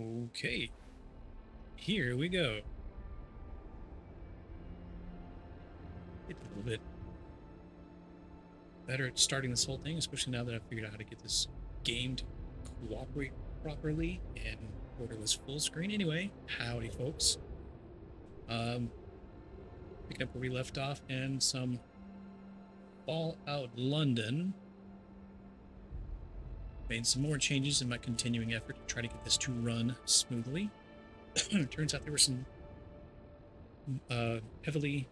Okay, here we go. Get a little bit better at starting this whole thing, especially now that I've figured out how to get this game to cooperate properly and order this full screen. Anyway, howdy folks. Picking up where we left off and some Fallout London. Made some more changes in my continuing effort to try to get this to run smoothly. Turns out there were some heavily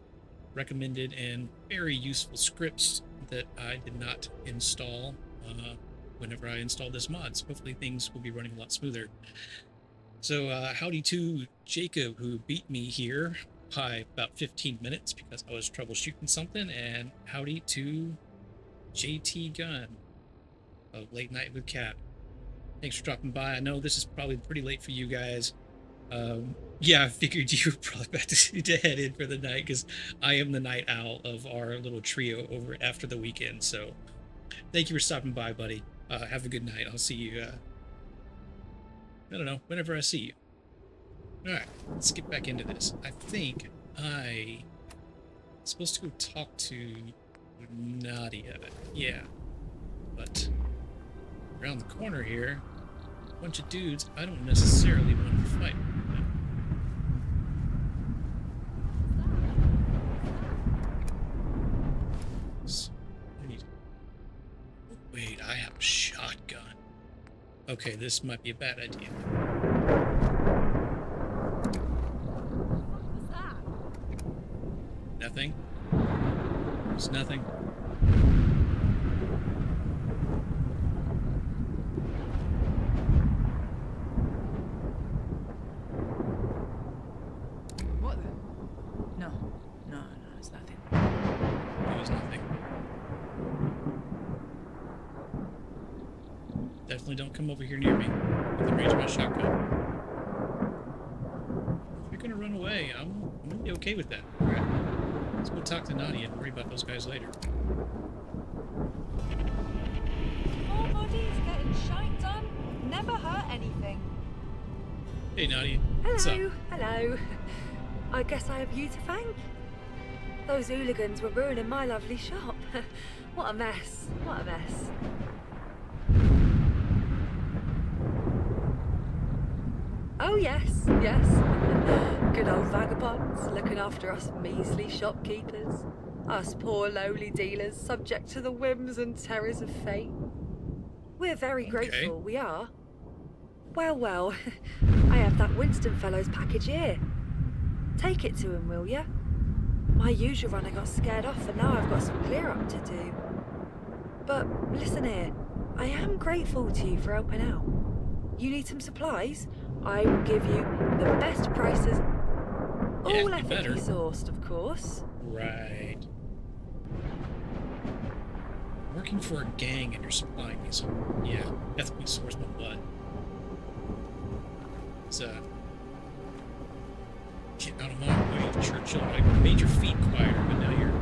recommended and very useful scripts that I did not install whenever I installed this mod, so hopefully things will be running a lot smoother. So howdy to Jacob, who beat me here by about 15 minutes because I was troubleshooting something, and howdy to JT Gunn of Late Night with Cap. Thanks for dropping by. I know this is probably pretty late for you guys. Yeah, I figured you were probably about to head in for the night because I am the night owl of our little trio over after the weekend. So thank you for stopping by, buddy. Have a good night. I'll see you, I don't know, whenever I see you. All right, let's get back into this. I think I'm supposed to go talk to Nadia. Yeah, but around the corner here, a bunch of dudes I don't necessarily want to fight. Wait, I have a shotgun. Okay, this might be a bad idea. What's that? Nothing. There's nothing. What then? No, it's nothing. There was nothing. Definitely don't come over here near me with the range of my shotgun. If you're gonna run away, I'm gonna be okay with that. Alright. Let's go talk to Nadia and worry about those guys later. Poor body's getting shite done. Never hurt anything. Hey Nadia. What's up? Hello. I guess I have you to thank. Those hooligans were ruining my lovely shop. What a mess. What a mess. Oh yes. Good old vagabonds looking after us measly shopkeepers. Us poor lowly dealers subject to the whims and terrors of fate. We're very grateful, we are. Well, I have that Winston fellow's package here. Take it to him, will ya? My usual runner got scared off and now I've got some clear up to do. But listen here, I am grateful to you for helping out. You need some supplies? I will give you the best prices. Yeah, All ethically sourced, of course. Right. Working for a gang and you're supplying me, so yeah, ethically sourced my blood. It's get out of my way, Churchill. I made your feet quieter, but now you're.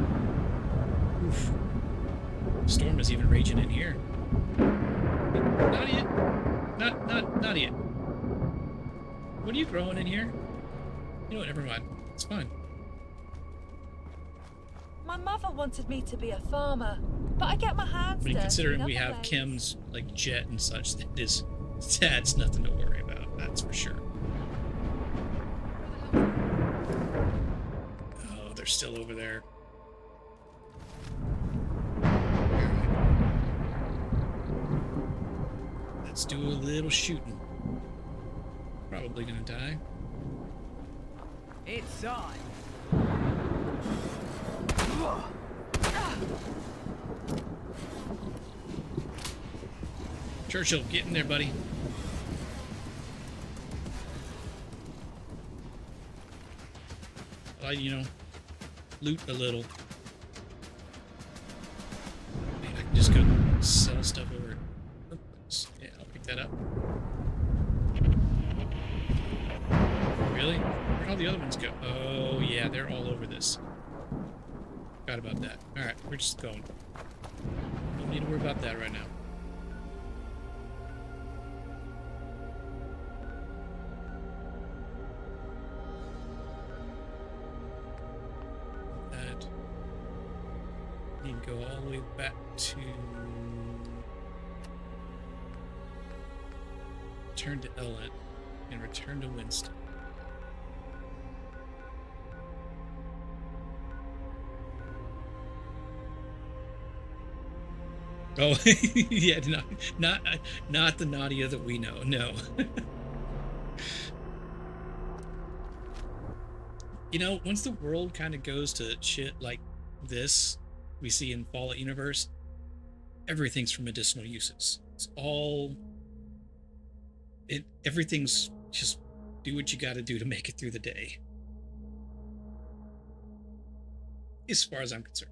Oof. The storm is even raging in here. Not yet. Not yet. What are you growing in here? You know what? Never mind. It's fine. My mother wanted me to be a farmer, but I get my hands dirty. I mean, considering in we other have ways. chems like jet and such, that's nothing to worry about. That's for sure. Oh, they're still over there. Let's do a little shooting. Probably gonna die. It's on. Churchill, get in there, buddy. Loot a little. Man, I can just go sell stuff over at Brooklyn's. Yeah, I'll pick that up. Really? Where'd all the other ones go? Oh, yeah, they're all over this. Forgot about that. Alright, we're just going. Don't need to worry about that right now. and go all the way back to... Return to Ellen and return to Winston. Oh, yeah, not the Nadia that we know. No. You know, once the world kind of goes to shit like this we see in Fallout universe, everything's for medicinal uses. It's all everything's just do what you got to do to make it through the day. As far as I'm concerned.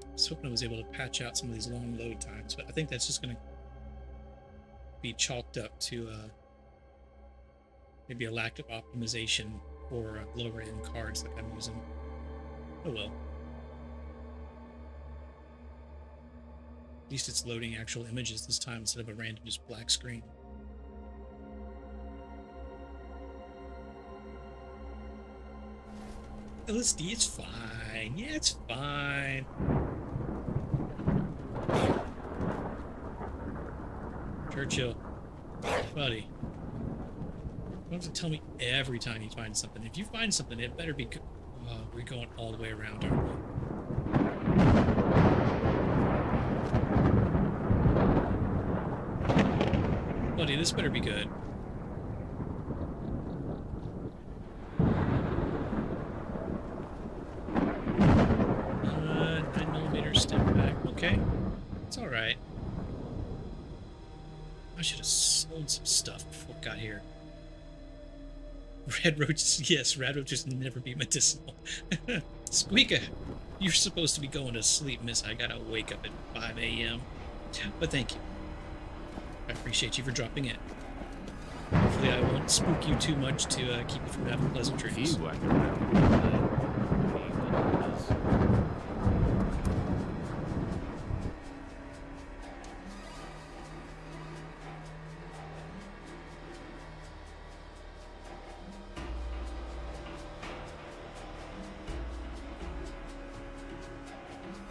I was hoping I was able to patch out some of these long load times, but I think that's just going to be chalked up to maybe a lack of optimization for lower end cards that I'm using. Oh well. At least it's loading actual images this time instead of a random just black screen. LSD, it's fine. Yeah, it's fine. Churchill, buddy, you don't have to tell me every time you find something. If you find something, it better be good. Oh, we're going all the way around, aren't we? Buddy, this better be good. 9mm step back. Okay, it's all right. I should have sold some stuff before I got here. Red roaches, yes, red roaches never be medicinal. Squeaka, you're supposed to be going to sleep, miss. I gotta wake up at 5 a.m. But thank you. I appreciate you for dropping in. Hopefully I won't spook you too much to keep you from having pleasant dreams.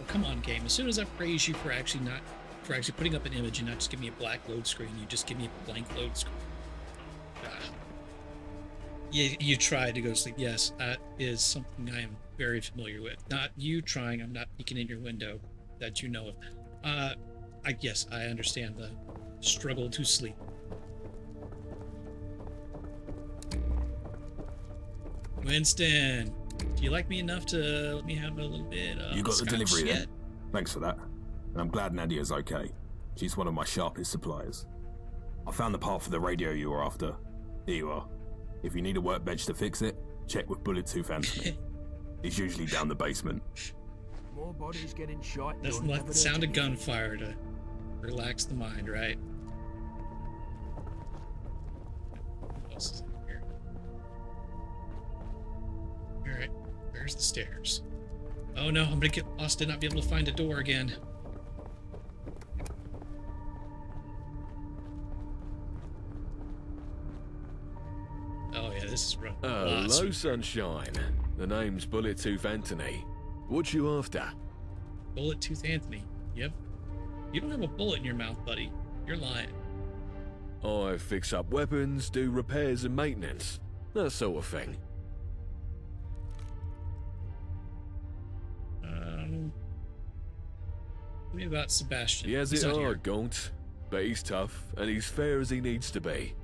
Come on, game. As soon as I praise you for actually putting up an image and not just give me a black load screen, you just give me a blank load screen. You tried to go to sleep. Yes, that is something I am very familiar with. Not you trying. I'm not peeking in your window that you know of. Yes, I understand the struggle to sleep. Winston, do you like me enough to let me have a little bit of You got the delivery yet? in? Thanks for that. And I'm glad Nadia's okay. She's one of my sharpest suppliers. I found the part for the radio you were after. Here you are. If you need a workbench to fix it, check with Bullet-Tooth Anthony. He's usually down the basement. More bodies getting shot. Doesn't like the sound of gunfire to relax the mind, right? What else is in here? Alright, where's the stairs? Oh no, I'm gonna get lost and not be able to find a door again. Oh yeah, this is rough. Hello, sunshine. The name's Bullet-Tooth Anthony. What you after? Bullet-Tooth Anthony. Yep. You don't have a bullet in your mouth, buddy. You're lying. I fix up weapons, do repairs and maintenance. That sort of thing. Tell me about Sebastian. He has He's it not here. hard, Gaunt. But he's tough, and he's fair as he needs to be.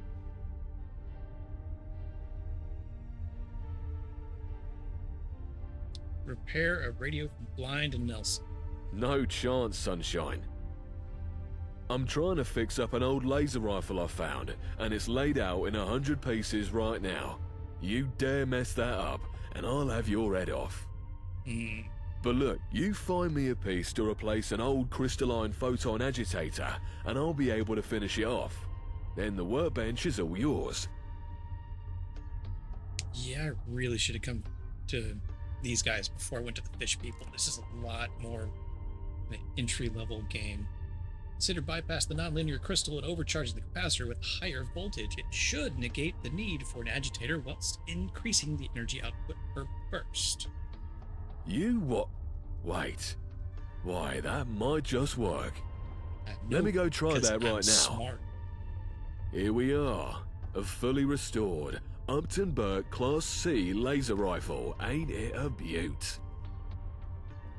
Repair a radio from Blind and Nelson. No chance, sunshine. I'm trying to fix up an old laser rifle I found, and it's laid out in 100 pieces right now. You dare mess that up, and I'll have your head off. But look, you find me a piece to replace an old crystalline photon agitator, and I'll be able to finish it off. Then the workbench is all yours. Yeah, I really should have come to these guys before I went to the fish people. This is a lot more an entry-level game. Consider bypass the nonlinear crystal and overcharge the capacitor with higher voltage. It should negate the need for an agitator whilst increasing the energy output per burst. You what? Wait. Why, that might just work. Let me go try that right now. Smart. Here we are. A fully restored Upton Burke Class C laser rifle. Ain't it a beaut?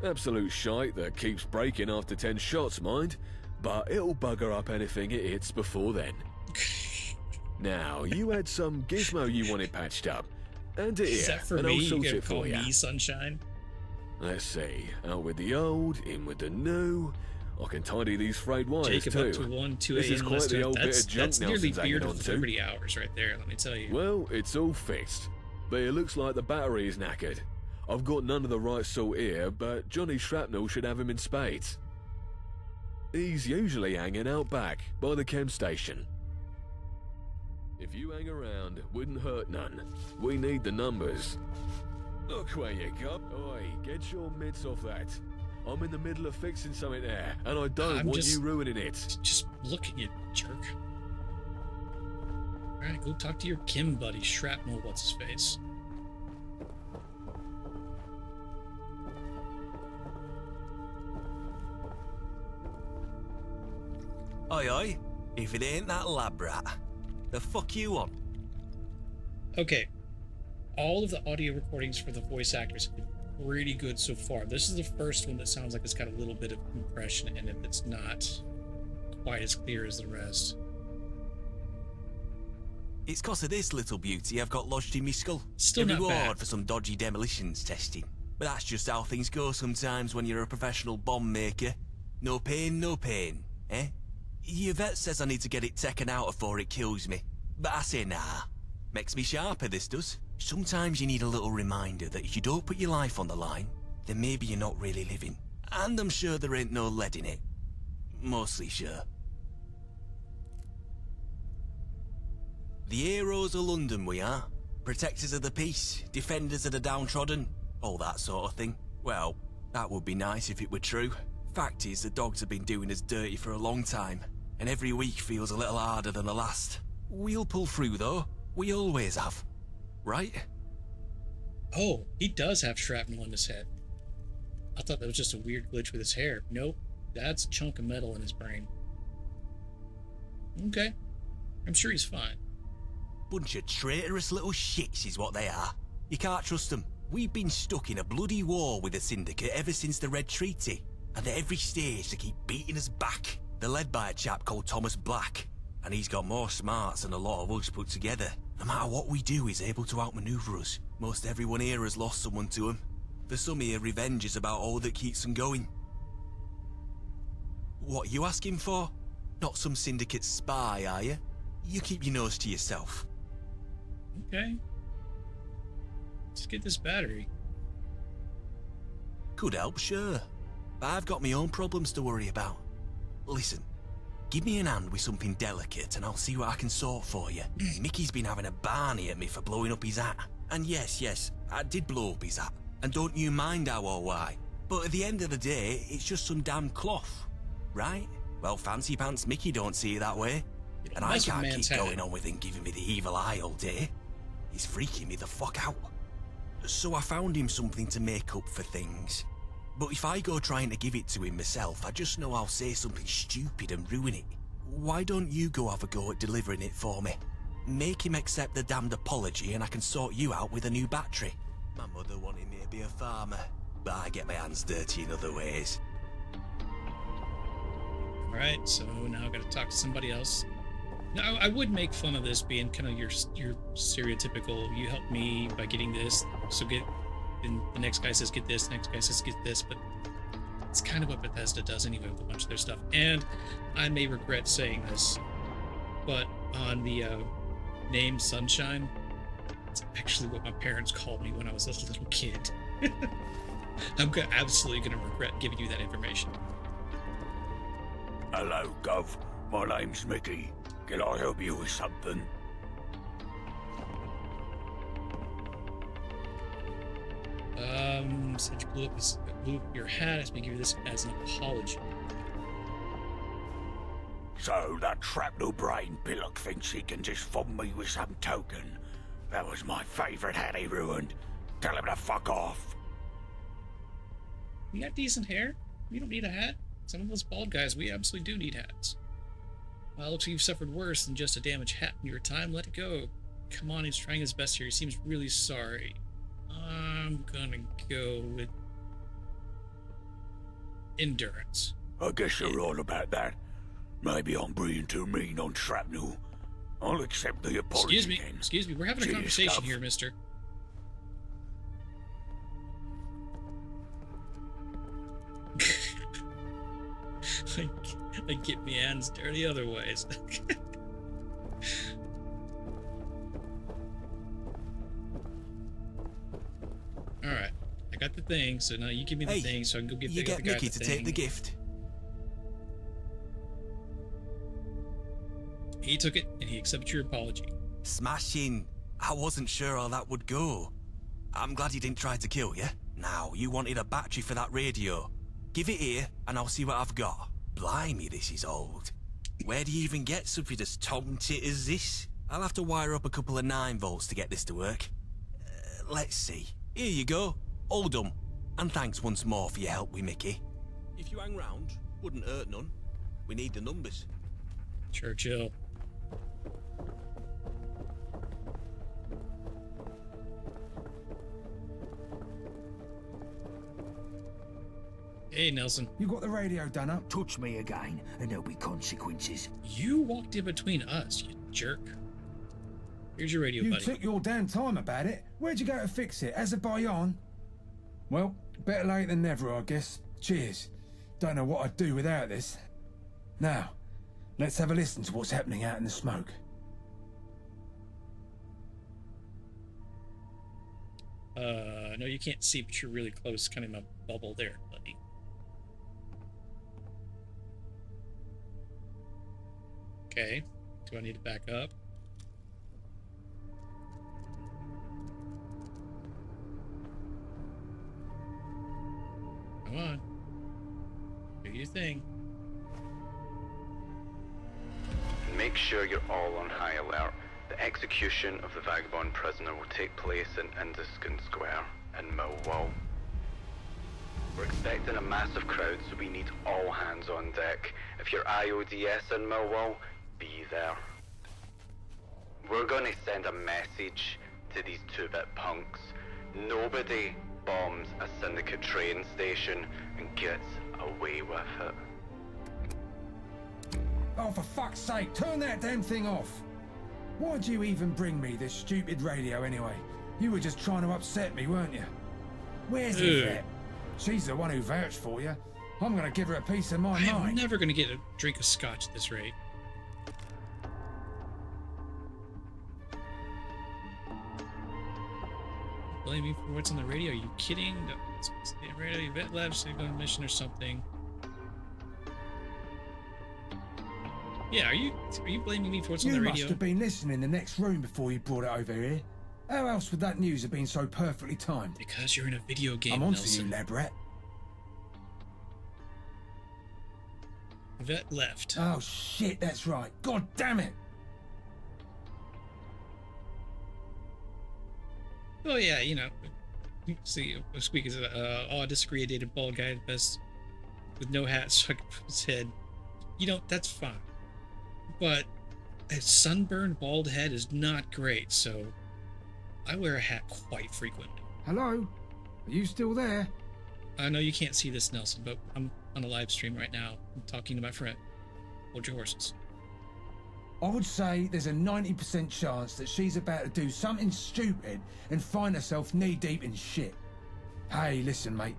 Absolute shite that keeps breaking after 10 shots, mind. But it'll bugger up anything it hits before then. Now, you had some gizmo you wanted patched up. And it Is here, that for and me? I'll You sort gonna it call for you. me Sunshine? Let's see. Out with the old, in with the new. I can tidy these frayed wires Jacob too. up to 1, 2 This is a.m. quite Let's the do old it. bit of junk That's nearly Nelson's hanging beard on of to. Liberty hours right there, let me tell you. Well, it's all fixed. But it looks like the battery is knackered. I've got none of the right sort here, but Johnny Shrapnel should have him in spades. He's usually hanging out back, by the chem station. If you hang around, wouldn't hurt none. We need the numbers. Look where you go. Oi, get your mitts off that. I'm in the middle of fixing something there, and I don't want you ruining it. Just look at you, jerk. Alright, go talk to your Kim buddy, Shrapnel, what's his face. Oi, oi. If it ain't that lab rat, the fuck you on? Okay, all of the audio recordings for the voice actors have been pretty good so far. This is the first one that sounds like it's got a little bit of compression in it that's not quite as clear as the rest. It's 'cause of this little beauty I've got lodged in me skull. Still a not reward bad. for some dodgy demolitions testing. But that's just how things go sometimes when you're a professional bomb maker. No pain, eh? Your vet says I need to get it taken out before it kills me. But I say nah. Makes me sharper, this does. Sometimes you need a little reminder that if you don't put your life on the line, then maybe you're not really living. And I'm sure there ain't no lead in it. Mostly sure. The heroes of London we are. Protectors of the peace, defenders of the downtrodden, all that sort of thing. Well, that would be nice if it were true. Fact is, the dogs have been doing us dirty for a long time, and every week feels a little harder than the last. We'll pull through though, we always have. Right? Oh, he does have shrapnel in his head. I thought that was just a weird glitch with his hair. Nope, that's a chunk of metal in his brain. Okay, I'm sure he's fine. Bunch of traitorous little shits is what they are. You can't trust them. We've been stuck in a bloody war with the Syndicate ever since the Red Treaty, and at every stage they keep beating us back. They're led by a chap called Thomas Black, and he's got more smarts than a lot of us put together. No matter what we do, he's able to outmaneuver us. Most everyone here has lost someone to him. For some here, revenge is about all that keeps them going. What you asking for? Not some Syndicate spy, are you? You keep your nose to yourself. Okay. Let's get this battery. Could help, sure. But I've got my own problems to worry about. Listen, give me an hand with something delicate and I'll see what I can sort for you. Mickey's been having a barney at me for blowing up his hat. And yes, I did blow up his hat. And don't you mind how or why. But at the end of the day, it's just some damn cloth. Right? Well, fancy pants Mickey don't see it that way. And I Mess with can't man's keep hat. going on with him giving me the evil eye all day. He's freaking me the fuck out. So I found him something to make up for things. But if I go trying to give it to him myself, I just know I'll say something stupid and ruin it. Why don't you go have a go at delivering it for me? Make him accept the damned apology and I can sort you out with a new battery. My mother wanted me to be a farmer, but I get my hands dirty in other ways. Alright, so now I've got to talk to somebody else. Now, I would make fun of this being kind of your stereotypical, you help me by getting this, so get, and the next guy says get this, the next guy says get this, but it's kind of what Bethesda does anyway with a bunch of their stuff. And I may regret saying this, but on the name Sunshine, it's actually what my parents called me when I was a little kid. I'm absolutely going to regret giving you that information. Hello, Gov. My name's Mickey. Can I help you with something? Said you blew up your hat. Asked me to give you this as an apology. So that shrapnel brain pillock thinks he can just fund me with some token. That was my favourite hat he ruined. Tell him to fuck off. You got decent hair. You don't need a hat. Some of us bald guys, we absolutely do need hats. Well, it looks like you've suffered worse than just a damaged hat in your time. Let it go. Come on, he's trying his best here. He seems really sorry. I'm gonna go with endurance. I guess you're all about that. Maybe I'm being too mean on shrapnel. I'll accept the apology. Excuse me, we're having a conversation here, mister. I get me hands dirty other ways. Alright, I got the thing, so now you give me the thing so I can go get the other guy the thing. You get Mickey to take the gift. He took it, and he accepted your apology. Smashing. I wasn't sure how that would go. I'm glad he didn't try to kill you. Now, you wanted a battery for that radio. Give it here, and I'll see what I've got. Blimey, this is old. Where do you even get something as tom-tit as this? I'll have to wire up a couple of 9 volts to get this to work. Let's see. Here you go. All done. And thanks once more for your help with Mickey. If you hang round, wouldn't hurt none. We need the numbers. Churchill. Hey, Nelson. You got the radio done up? Touch me again, and there'll be consequences. You walked in between us, you jerk. Here's your radio, buddy. You took your damn time about it. Where'd you go to fix it? Azerbaijan? Well, better late than never, I guess. Cheers. Don't know what I'd do without this. Now, let's have a listen to what's happening out in the smoke. No, you can't see, but you're really close. Kind of in a bubble there, buddy. Okay. Do I need to back up? Come on. Do your thing. Make sure you're all on high alert. The execution of the vagabond prisoner will take place in Induskin Square in Millwall. We're expecting a massive crowd, so we need all hands on deck. If you're IODS in Millwall, be there. We're going to send a message to these 2-bit punks. Nobody bombs a syndicate train station and gets away with it. Oh, for fuck's sake, turn that damn thing off. Why'd you even bring me this stupid radio anyway? You were just trying to upset me, weren't you? Where's Yvette? She's the one who vouched for you. I'm gonna give her a piece of my mind. I'm never gonna get a drink of scotch at this rate. Blame me for what's on the radio? Are you kidding? The radio, Yvette left, so you go on a mission or something. Yeah, are you blaming me for what's on the radio? You must have been listening in the next room before you brought it over here. How else would that news have been so perfectly timed? Because you're in a video game, I'm onto Nelson. you, Labrat. Yvette left. Oh shit, that's right. God damn it! Oh yeah, you know. See, Squeak is I disagree. I dated a bald guy at best with no hat stuck to his head. You know, that's fine. But a sunburned bald head is not great, so I wear a hat quite frequently. Hello? Are you still there? I know you can't see this, Nelson, but I'm on a live stream right now. I'm talking to my friend. Hold your horses. I would say there's a 90% chance that she's about to do something stupid and find herself knee-deep in shit. Hey, listen, mate.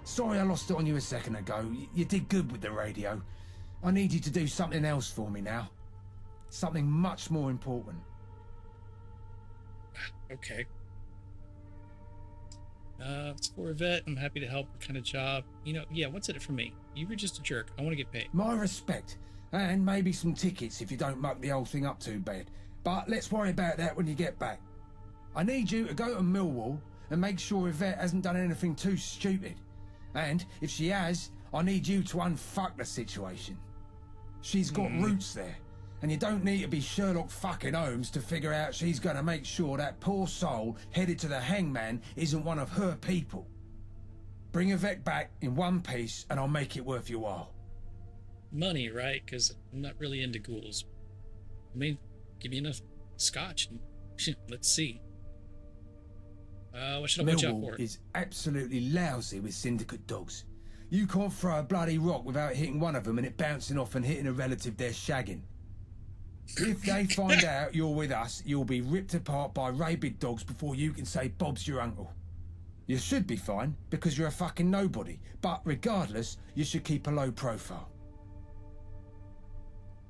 Sorry I lost it on you a second ago. You did good with the radio. I need you to do something else for me now. Something much more important. Okay. It's for Yvette. I'm happy to help. What kind of job? You know, yeah, what's in it for me? You were just a jerk. I want to get paid. My respect. And maybe some tickets if you don't muck the whole thing up too bad. But let's worry about that when you get back. I need you to go to Millwall and make sure Yvette hasn't done anything too stupid. And if she has, I need you to unfuck the situation. She's got roots there, and you don't need to be Sherlock fucking Holmes to figure out she's going to make sure that poor soul headed to the hangman isn't one of her people. Bring Yvette back in one piece, and I'll make it worth your while. Money, right? Because I'm not really into ghouls. I mean, give me enough scotch and let's see. What should I watch out for? Millwall is absolutely lousy with syndicate dogs. You can't throw a bloody rock without hitting one of them and it bouncing off and hitting a relative they're shagging. If they find out you're with us, you'll be ripped apart by rabid dogs before you can say Bob's your uncle. You should be fine, because you're a fucking nobody, but regardless, you should keep a low profile.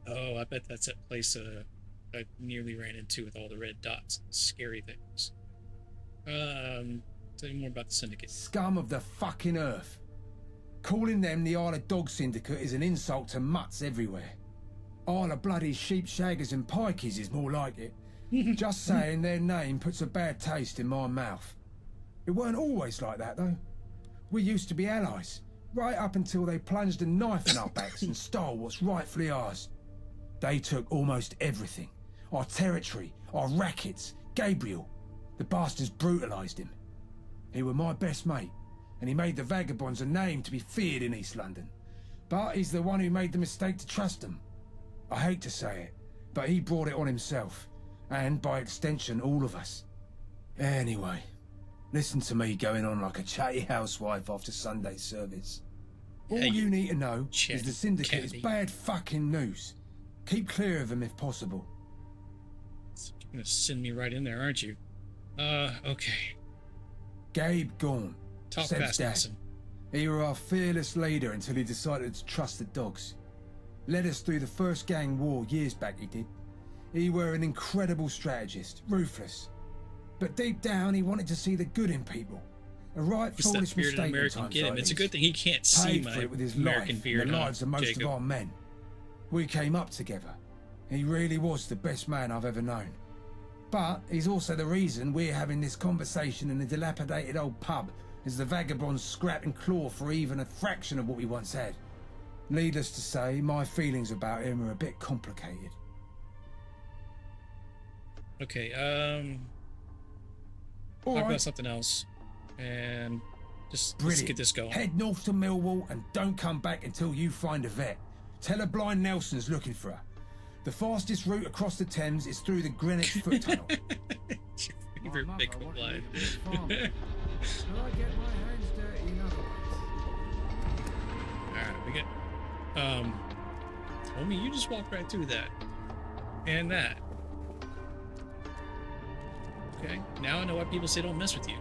Oh, I bet that's that place I nearly ran into with all the red dots. Scary things. Tell me more about the syndicate. Scum of the fucking earth. Calling them the Isle of Dogs Syndicate is an insult to mutts everywhere. Isle of bloody sheep shaggers and pikeys is more like it. Just saying their name puts a bad taste in my mouth. It weren't always like that, though. We used to be allies, right up until they plunged a knife in our backs and stole what's rightfully ours. They took almost everything. Our territory, our rackets, Gabriel. The bastards brutalised him. He were my best mate, and he made the vagabonds a name to be feared in East London. But he's the one who made the mistake to trust them. I hate to say it, but he brought it on himself, and by extension all of us. Anyway, listen to me going on like a chatty housewife after Sunday service. All you need to know is the syndicate is bad fucking news. Keep clear of them if possible. You're gonna send me right in there, aren't you? Okay. Gabe gone. Talk Seb's fast, dad. Winston. He were our fearless leader until he decided to trust the dogs. Led us through the first gang war years back, he did. He were an incredible strategist, ruthless. But deep down, he wanted to see the good in people. A right It's that foolish bearded mistake American times kid. like It's a these. good thing he can't see Paid my for it with his American life beard and the on, lives of most Jacob. of our men. We came up together. He really was the best man I've ever known. But he's also the reason we're having this conversation in a dilapidated old pub as the vagabonds scrap and claw for even a fraction of what we once had. Needless to say, my feelings about him are a bit complicated. Okay, All talk right. about something else. And let's Brilliant. get this going. Head north to Millwall and don't come back until you find a vet. Tell her Blind Nelson's looking for her. The fastest route across the Thames is through the Greenwich Foot Tunnel. It's your favorite pickup line. Alright, we get homie, you just walked right through that. And that. Okay, now I know why people say don't mess with you.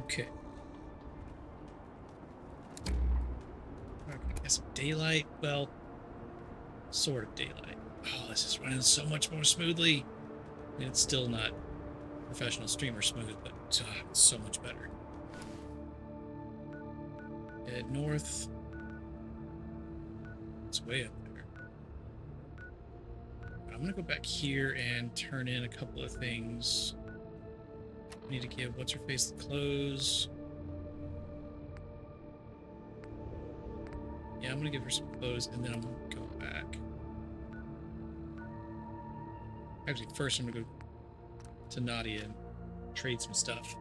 Okay. I guess daylight, well, sort of daylight. Oh, this is running so much more smoothly. I mean, it's still not professional streamer smooth, but it's so much better. Head north. It's way up there. I'm gonna go back here and turn in a couple of things. I need to give what's her face the clothes. Yeah, I'm gonna give her some clothes and then I'm gonna go back. Actually, first I'm gonna go to Nadia and trade some stuff.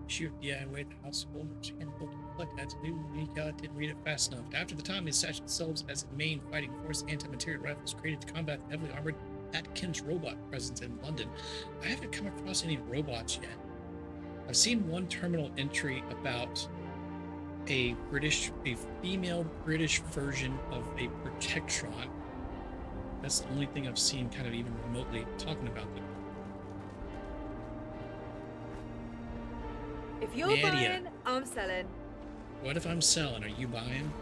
Shoot, yeah, I wait the household handbook like that's new. Didn't read it fast enough. After the time, they established themselves as a main fighting force, anti-material rifles created to combat the heavily armored Atkins robot presence in London. I haven't come across any robots yet. I've seen one terminal entry about a female British version of a Protectron. That's the only thing I've seen kind of even remotely talking about them. If you're Nadia. buying, I'm selling. What if I'm selling? Are you buying?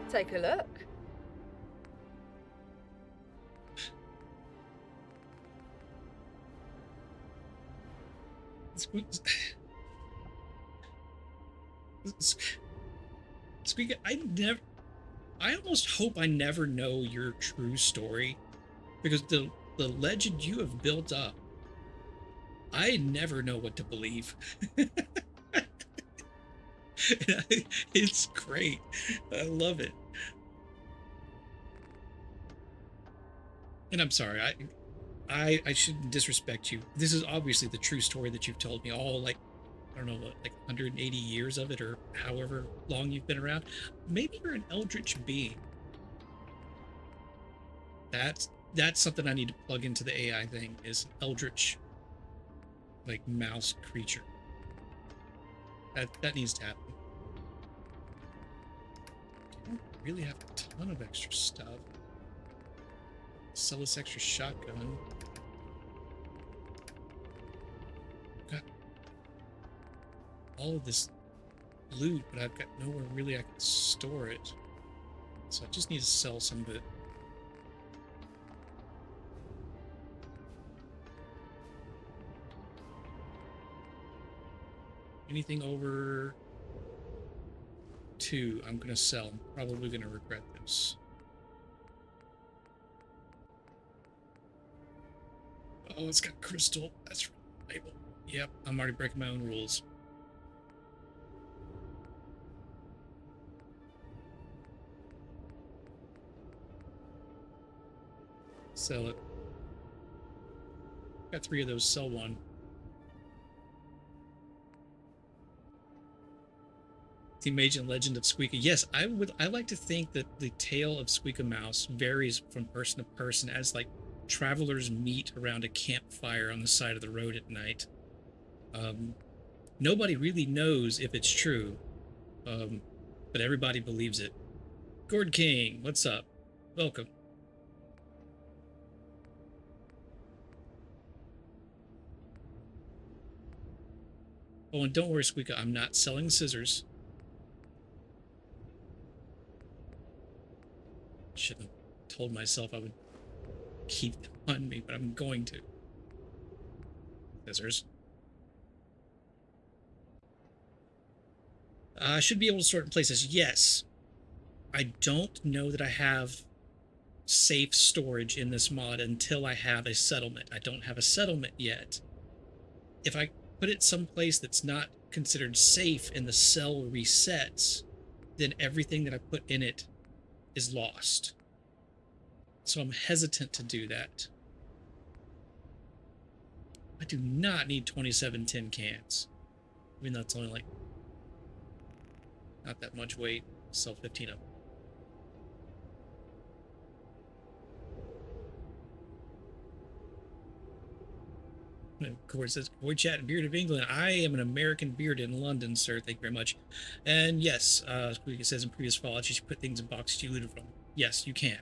Take a look. Squeak, I almost hope I never know your true story, because the legend you have built up, I never know what to believe. It's great. I love it. And I'm sorry, I shouldn't disrespect you. This is obviously the true story that you've told me all, like, I don't know, what, like 180 years of it, or however long you've been around. Maybe you're an eldritch being. That's something I need to plug into the AI thing, is eldritch, like, mouse creature. That needs to happen. I don't really have a ton of extra stuff. Sell this extra shotgun. Got all of this loot, but I've got nowhere really I can store it. So I just need to sell some of it. Anything over 2, I'm gonna sell. I'm probably gonna regret this. Oh, it's got crystal. That's label. Yep, I'm already breaking my own rules. Sell it. Got 3 of those. Sell 1. The Mage and Legend of Squeaka. Yes, I like to think that the tale of Squeaka Mouse varies from person to person, as like travelers meet around a campfire on the side of the road at night. Nobody really knows if it's true, but everybody believes it. Gord King, what's up? Welcome. Oh, and don't worry, Squeaka, I'm not selling scissors. Shouldn't have told myself I would keep them on me, but I'm going to. Scissors. I should be able to sort in places. Yes. I don't know that I have safe storage in this mod until I have a settlement. I don't have a settlement yet. If I put it someplace that's not considered safe and the cell resets, then everything that I put in it is lost. So I'm hesitant to do that. I do not need 27 tin cans. Even though it's only like not that much weight. Sell 15 of them. Of course, says Boy Chat, Beard of England. I am an American beard in London, sir. Thank you very much. And yes, it says in previous Fallout, you should put things in boxes you looted from. Yes, you can.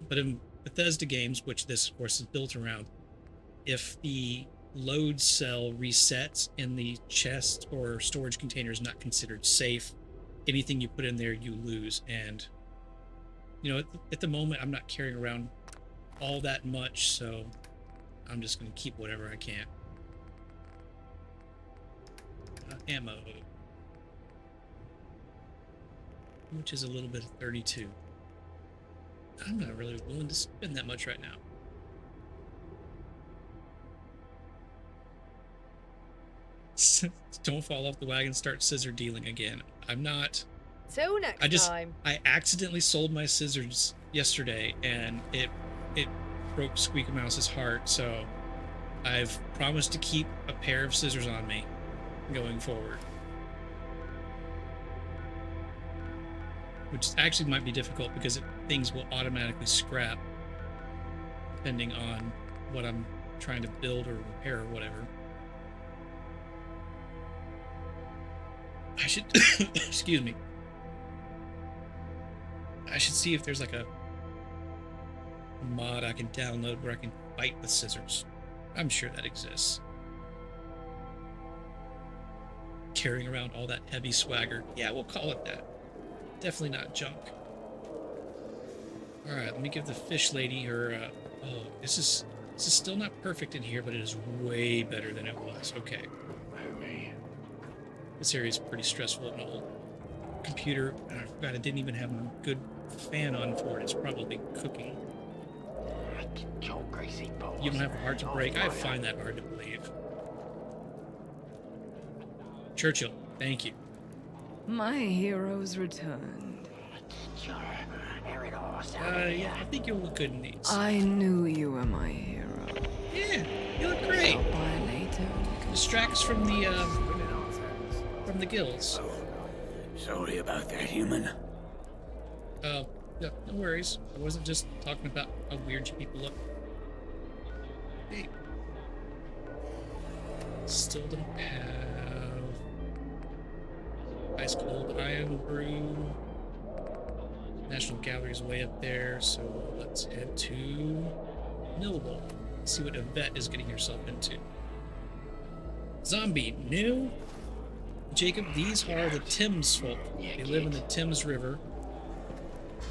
But in Bethesda games, which this, of course, is built around, if the load cell resets and the chest or storage container is not considered safe, anything you put in there, you lose. And, you know, at the moment, I'm not carrying around all that much, so I'm just going to keep whatever I can. Ammo. Which is a little bit of 32. I'm not really willing to spend that much right now. Don't fall off the wagon, start scissor dealing again. I'm not. Till next time. I accidentally sold my scissors yesterday, and it broke Squeaka Mouse's heart, so I've promised to keep a pair of scissors on me going forward. Which actually might be difficult because things will automatically scrap depending on what I'm trying to build or repair or whatever. I should excuse me. I should see if there's like a mod I can download where I can fight with scissors. I'm sure that exists. carrying around all that heavy swagger. Yeah, we'll call it that. Definitely not junk. Alright, let me give the fish lady her... oh, this is still not perfect in here, but it is way better than it was. Okay. This area is pretty stressful and old. Computer, I forgot I didn't even have a good fan on for it. It's probably cooking. You don't have a heart to break? I find that hard to believe. Churchill, thank you. My heroes returned. Yeah, I think you'll look good in these. I knew you were my hero. Yeah, you look great. Stop by later. Distracts from the gills. Sorry about that, human. Yeah, no worries. I wasn't just talking about how weird you people look. Hey. Still don't have ice cold iron brew. National Gallery's way up there, so let's head to Millwall. See what Yvette is getting herself into. Zombie, new? Jacob, these are the Thames folk. They live in the Thames River.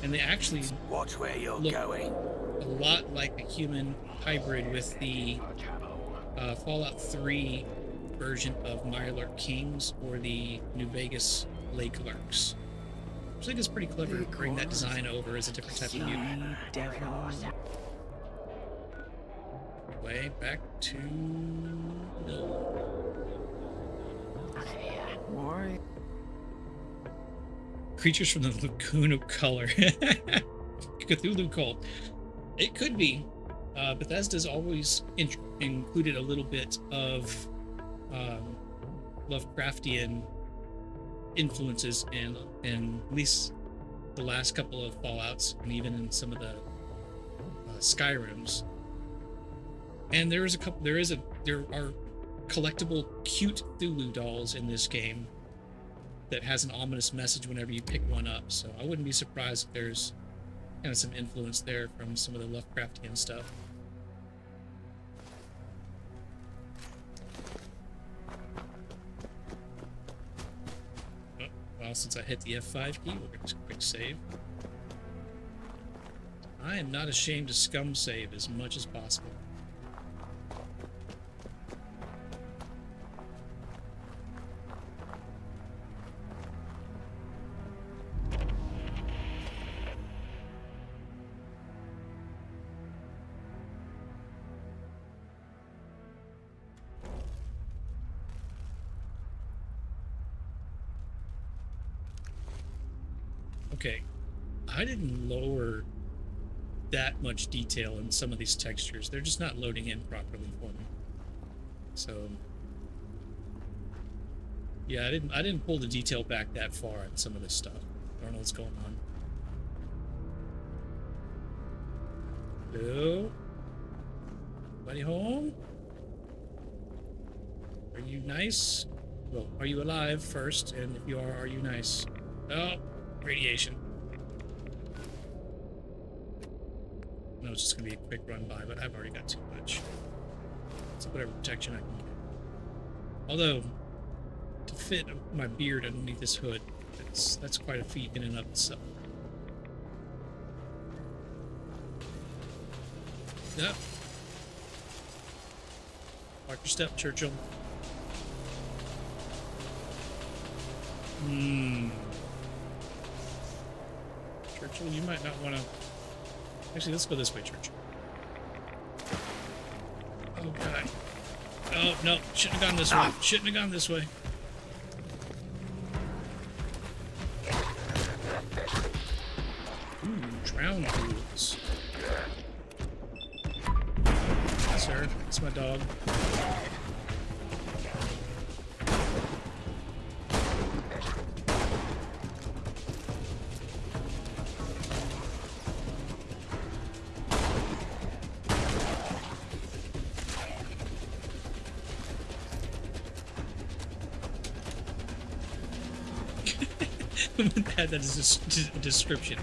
And they actually Watch where you're look going. a lot like a human hybrid with the Fallout 3 version of Mirelurk Kings or the New Vegas Lake Lurks. I think it's pretty clever to bring that design over as a different type of mutant. Way back to Why? Creatures from the Lagoon of Color. Cthulhu cult. It could be. Bethesda's always included a little bit of Lovecraftian influences in at least the last couple of Fallouts and even in some of the Skyrims. And there are collectible cute Cthulhu dolls in this game that has an ominous message whenever you pick one up. So I wouldn't be surprised if there's kind of some influence there from some of the Lovecraftian stuff. Well, since I hit the F5 key, we're going to quick save. I am not ashamed to scum save as much as possible. Okay, I didn't lower that much detail in some of these textures. They're just not loading in properly for me. So, yeah, I didn't pull the detail back that far on some of this stuff. I don't know what's going on. Hello? Anybody home? Are you nice? Well, are you alive first? And if you are you nice? Oh. Radiation. No, it's just gonna be a quick run by, but I've already got too much. So whatever protection I can get. Although, to fit my beard underneath this hood, that's quite a feat in and of itself. Yep. Watch your step, Churchill. Churchill, you might not want to... Actually, let's go this way, Churchill. Oh, God. Oh, no. Shouldn't have gone this way. Shouldn't have gone this way. Ooh, drown pools. Hi, sir. It's my dog. That is a description.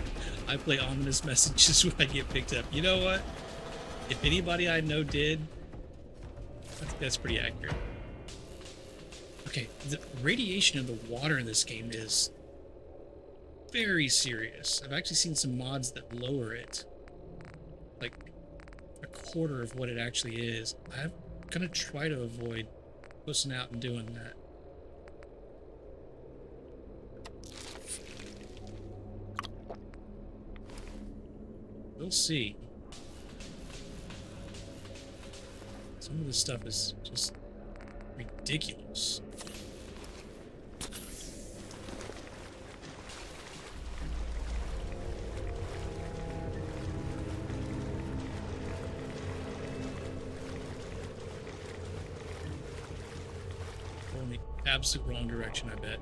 I play ominous messages when I get picked up. You know what? If anybody I know did, I think that's pretty accurate. Okay, the radiation of the water in this game is very serious. I've actually seen some mods that lower it, like a quarter of what it actually is. I'm gonna try to avoid pussing out and doing that. We'll see. Some of this stuff is just ridiculous. Going the absolute wrong direction, I bet.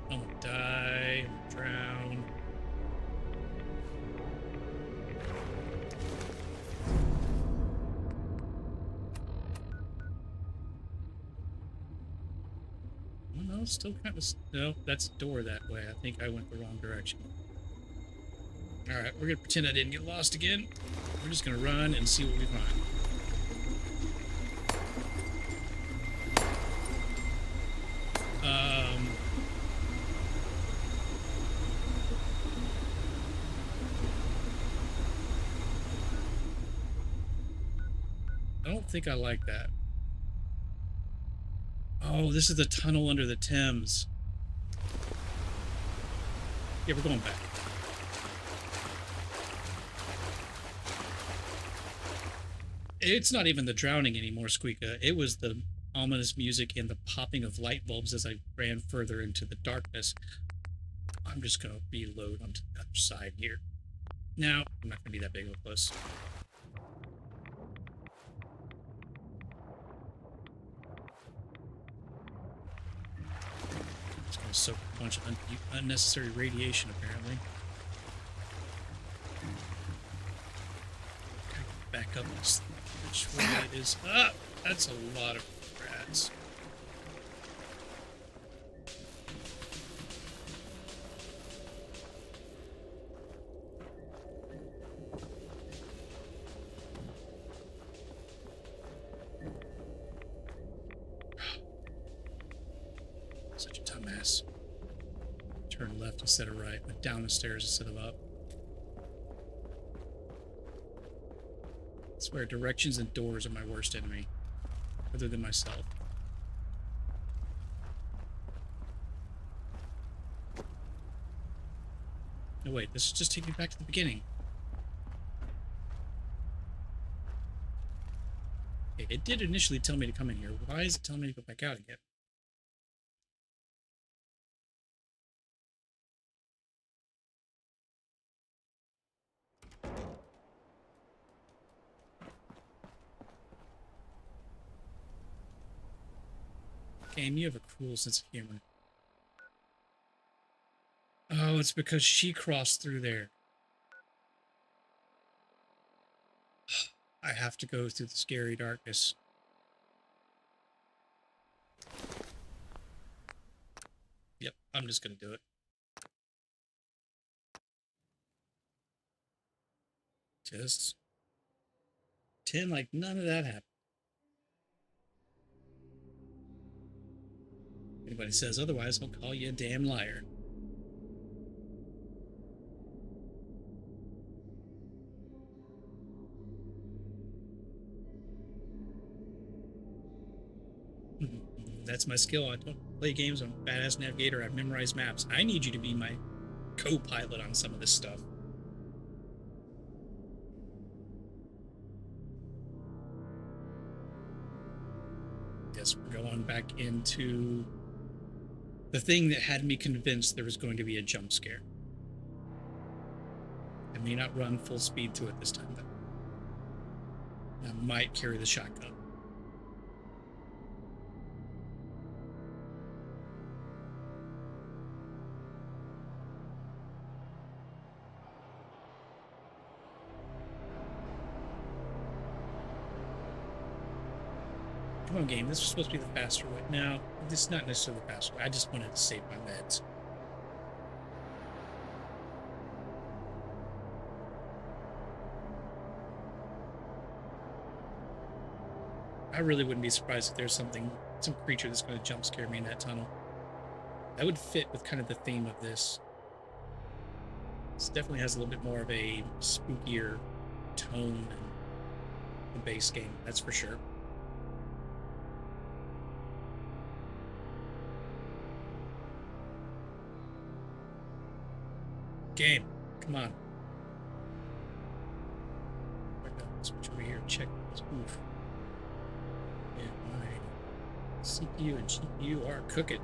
I'm gonna die, I'm gonna drown. No, still kind of... No, that's a door that way. I think I went the wrong direction. Alright, we're gonna pretend I didn't get lost again. We're just gonna run and see what we find. I don't think I like that. Oh, this is the tunnel under the Thames. Yeah, we're going back. It's not even the drowning anymore, Squeaka. It was the ominous music and the popping of light bulbs as I ran further into the darkness. I'm just going to reload onto the other side here. Now, I'm not going to be that big of a puss. It's going to soak a bunch of unnecessary radiation, apparently. Gotta get back up this. Which way is up? That's a lot of rats. Such a dumbass. Turn left instead of right, went down the stairs instead of up. I swear, directions and doors are my worst enemy, other than myself. No, wait, this is just taking me back to the beginning. Okay, it did initially tell me to come in here. Why is it telling me to go back out again? Game, you have a cruel sense of humor. Oh, it's because she crossed through there. I have to go through the scary darkness. Yep, I'm just gonna do it. Just pretend like none of that happened. Anybody says otherwise, I'll call you a damn liar. That's my skill. I don't play games. I'm a badass navigator. I've memorized maps. I need you to be my co-pilot on some of this stuff. Yes, we're going back into the thing that had me convinced there was going to be a jump scare. I may not run full speed to it this time, though. I might carry the shotgun. Come on, game. This was supposed to be the faster way. No, this is not necessarily the faster way. I just wanted to save my meds. I really wouldn't be surprised if there's something some creature that's going to jump scare me in that tunnel. That would fit with kind of the theme of this. This definitely has a little bit more of a spookier tone than the base game, that's for sure. Game, come on. Switch over here, check this. Oof. And my CPU and GPU are cooking.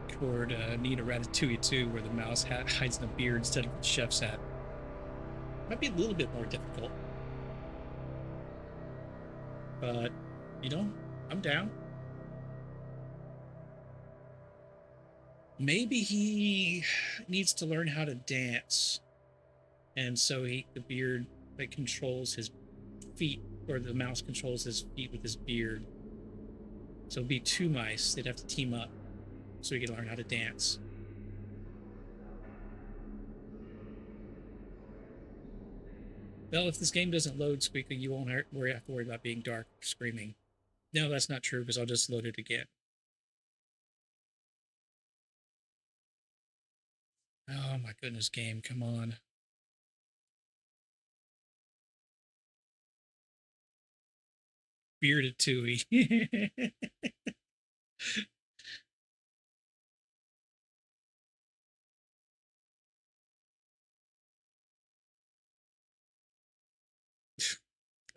Toward need a Ratatouille 2 where the mouse hides in a beard instead of the chef's hat. Might be a little bit more difficult. But, you know, I'm down. Maybe he needs to learn how to dance. And so the beard like controls his feet, or the mouse controls his feet with his beard. So it'd be two mice, they'd have to team up so he can learn how to dance. Well, if this game doesn't load, Squeaky, you won't have to worry about being dark or screaming. No, that's not true, because I'll just load it again. Oh my goodness, game, come on. Bearded Tui.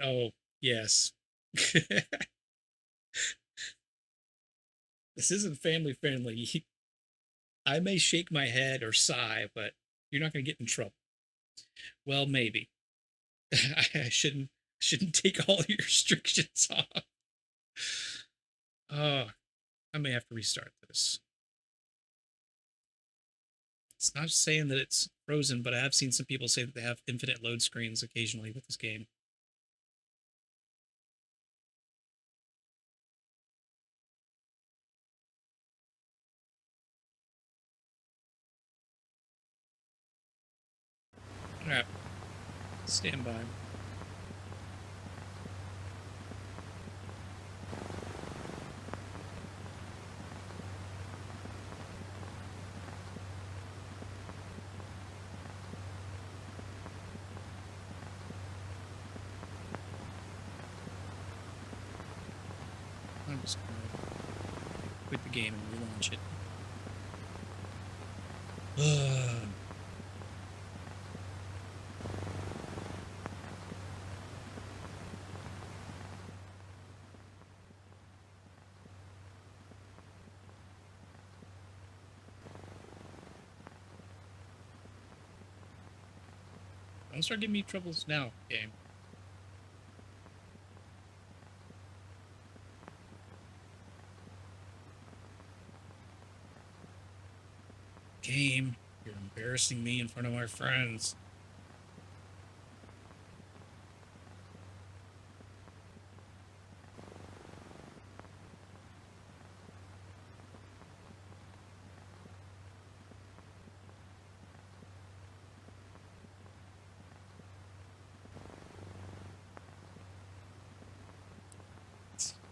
Oh, yes. This isn't family friendly. I may shake my head or sigh, but you're not going to get in trouble. Well, maybe. I shouldn't take all your restrictions off. Oh, I may have to restart this. It's not saying that it's frozen, but I have seen some people say that they have infinite load screens occasionally with this game. Alright. Stand by. I'm just gonna quit the game and relaunch it. Don't start giving me troubles now, game. Game, you're embarrassing me in front of my friends.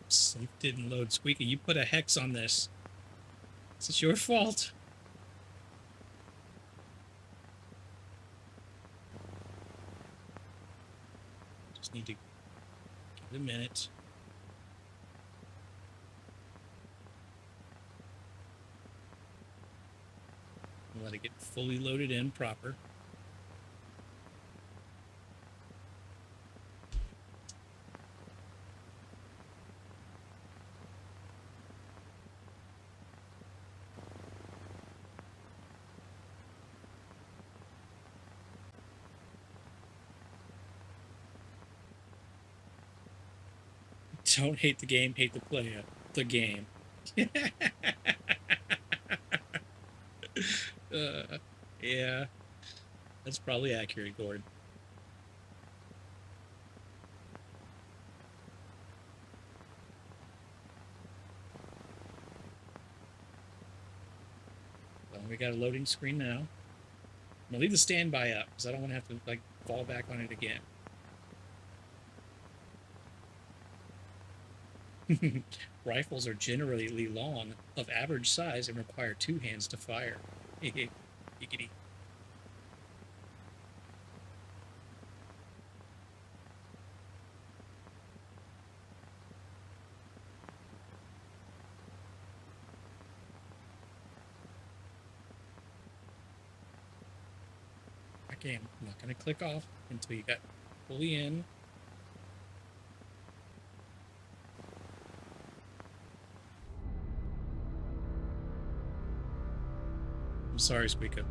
Safe didn't load, Squeaky. You put a hex on this. Is it your fault? Just need to give it a minute. Let it get fully loaded in proper. Don't hate the game, hate the player. The game. Yeah, that's probably accurate, Gord. Well, we got a loading screen now. I'm gonna leave the standby up because I don't want to have to like fall back on it again. Rifles are generally long, of average size, and require 2 hands to fire. Giggity. Okay, I'm not going to click off until you got fully in. I'm sorry, Squeaka.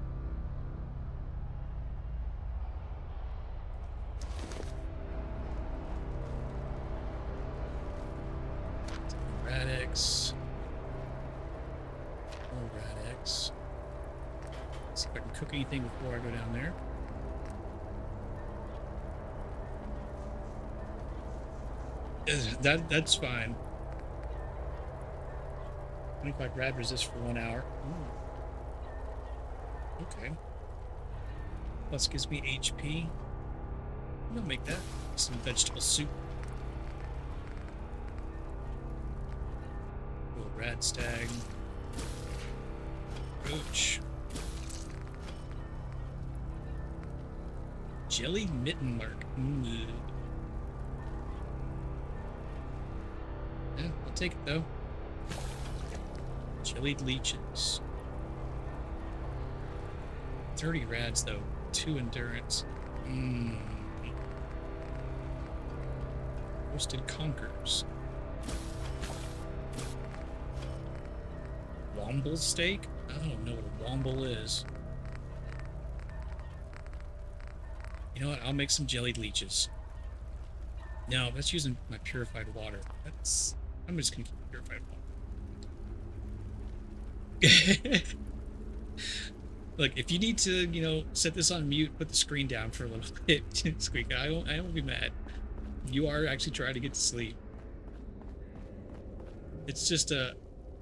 Radix. More Radix. See if I can cook anything before I go down there. That's fine. 25 rad resist for 1 hour. Ooh. Okay. Plus gives me HP. I'm gonna make that some vegetable soup. Little rad stag. Roach. Jelly mittenlark. Yeah, I'll take it though. Jellied leeches. 30 rads though. 2 endurance. Roasted conkers. Womble steak? I don't know what a womble is. You know what? I'll make some jellied leeches. No, that's using my purified water. I'm just gonna keep purified water. Look, if you need to, set this on mute, put the screen down for a little bit, Squeak, I won't be mad. You are actually trying to get to sleep. It's just,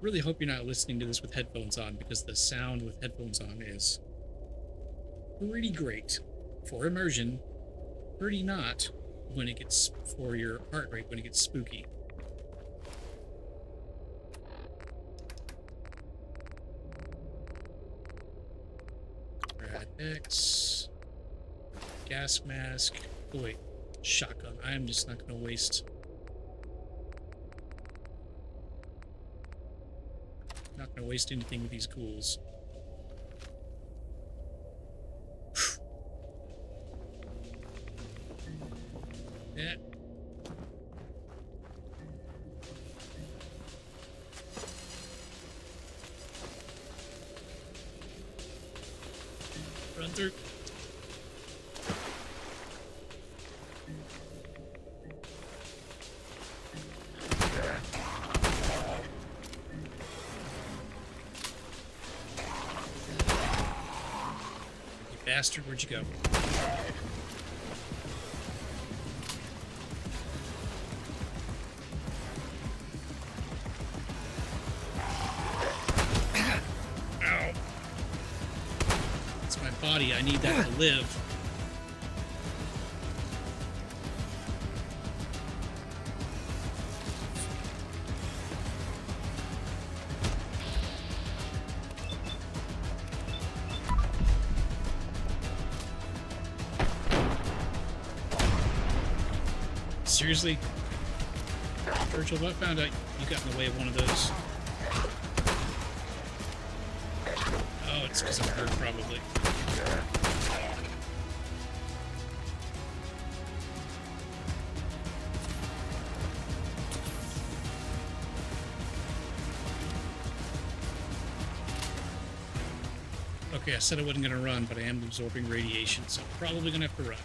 really hope you're not listening to this with headphones on, because the sound with headphones on is pretty great for immersion, pretty not when it gets, for your heart rate, when it gets spooky. X, gas mask. Oh wait, shotgun. I am just not going to waste. Not going to waste anything with these ghouls. Yeah. Run through. You bastard, where'd you go? Body, I need that to live. Seriously? Virgil, I found out you got in the way of one of those. Oh, it's because I'm hurt, probably. Okay, I said I wasn't going to run, but I am absorbing radiation, so I'm probably going to have to run.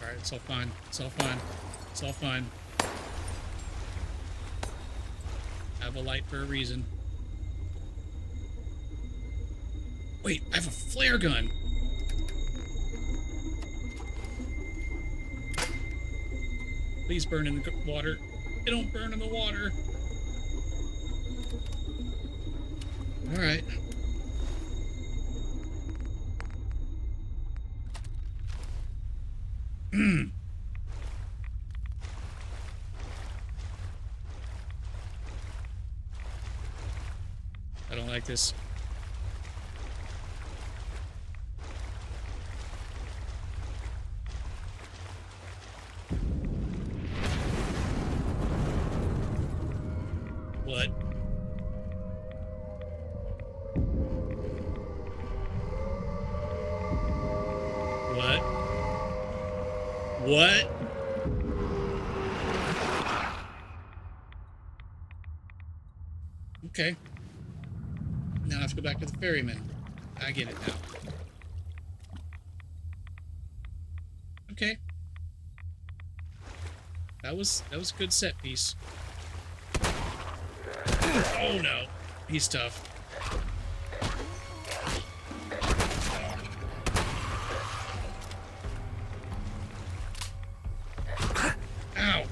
Alright, it's all fine. It's all fine. It's all fine. I have a light for a reason. Wait, I have a flare gun! Please burn in the water. It don't burn in the water. All right. I don't like this. What? What? What? Okay. Now I have to go back to the ferryman. I get it now. Okay. That was a good set piece. Oh no. He's tough. Ow.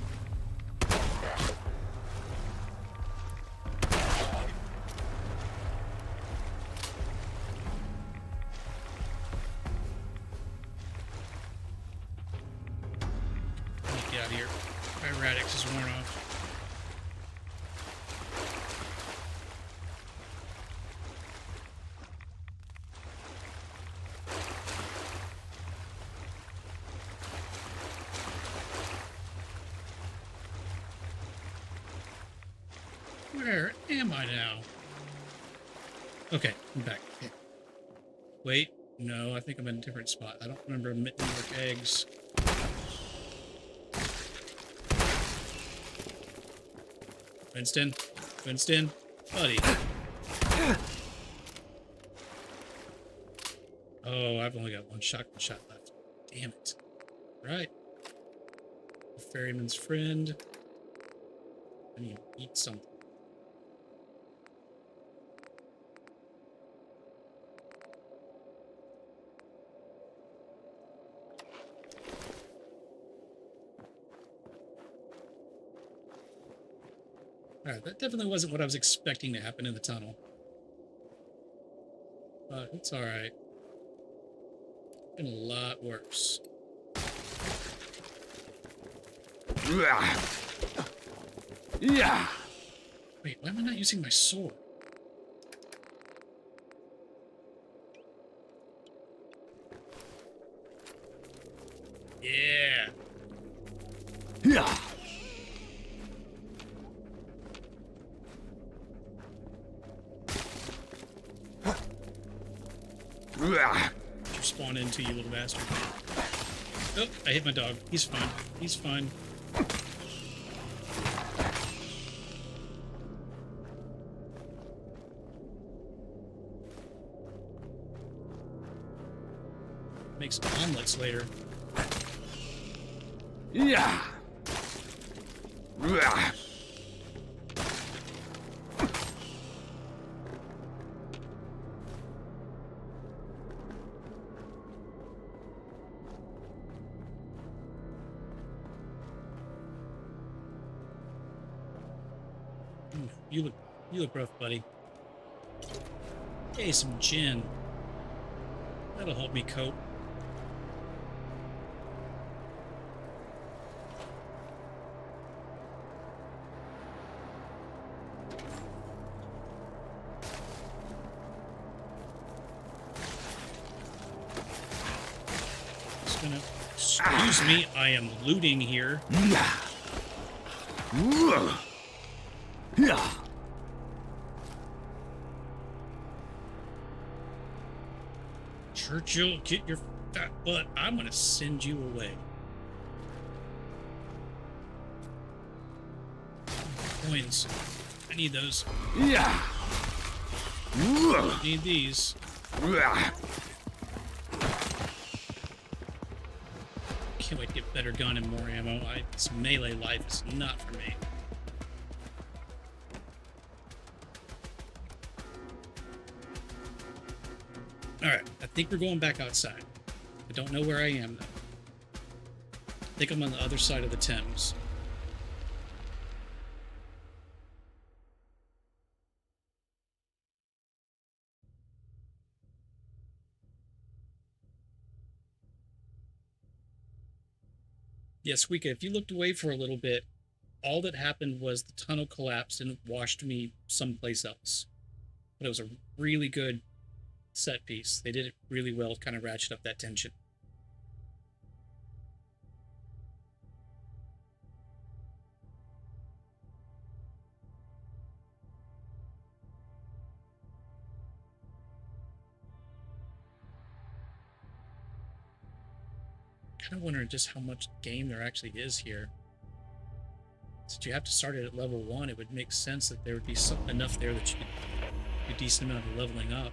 Get out of here. Radix is worn off. Where am I now? Okay, I'm back. Okay. Wait, no, I think I'm in a different spot. I don't remember New York eggs. Winston? Winston? Buddy. Oh, I've only got one shotgun shot left. Damn it. Right. The ferryman's friend. I need to eat something. Alright, that definitely wasn't what I was expecting to happen in the tunnel. But it's alright. Been a lot worse. Yeah. Wait, why am I not using my sword? Yeah. Yeah. Spawn into you, little bastard. Oh, I hit my dog. He's fine. He's fine. Make some omelets later. Yeah. You look rough, buddy. Hey, some gin. That'll help me cope. Just gonna... Excuse me, I am looting here. Yeah. Churchill, get your fat butt. I'm gonna send you away. Coins. I need those. Yeah. Need these. Can't wait to get better gun and more ammo. This melee life is not for me. Alright, I think we're going back outside. I don't know where I am, though. I think I'm on the other side of the Thames. Yeah, Squeaka, if you looked away for a little bit, all that happened was the tunnel collapsed and washed me someplace else. But it was a really good set piece. They did it really well to kind of ratchet up that tension. Kind of wondering just how much game there actually is here. Since you have to start it at level 1, it would make sense that there would be enough there that you could do a decent amount of leveling up.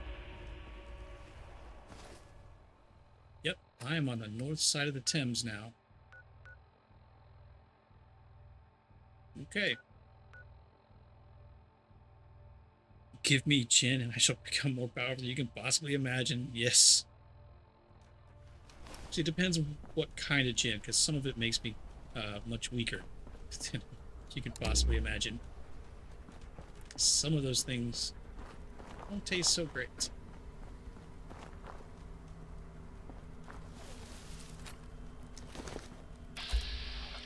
Yep, I am on the north side of the Thames now. Okay. Give me Jinn and I shall become more powerful than you can possibly imagine. Yes. See, it depends on what kind of Jinn, because some of it makes me much weaker than you could possibly imagine. Some of those things don't taste so great.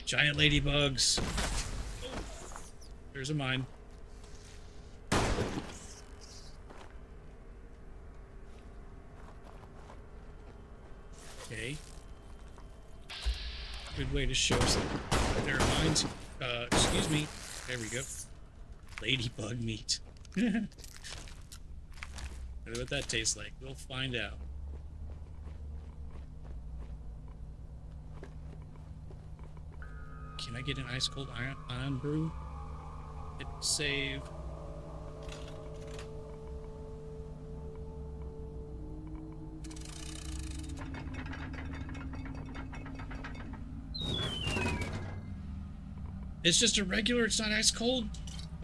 Giant ladybugs. Oh, there's a mine. Okay. Good way to show us that there are mines. Excuse me. There we go. Ladybug meat. I wonder what that tastes like. We'll find out. Can I get an ice cold iron brew? Hit save. It's just a regular, it's not ice cold?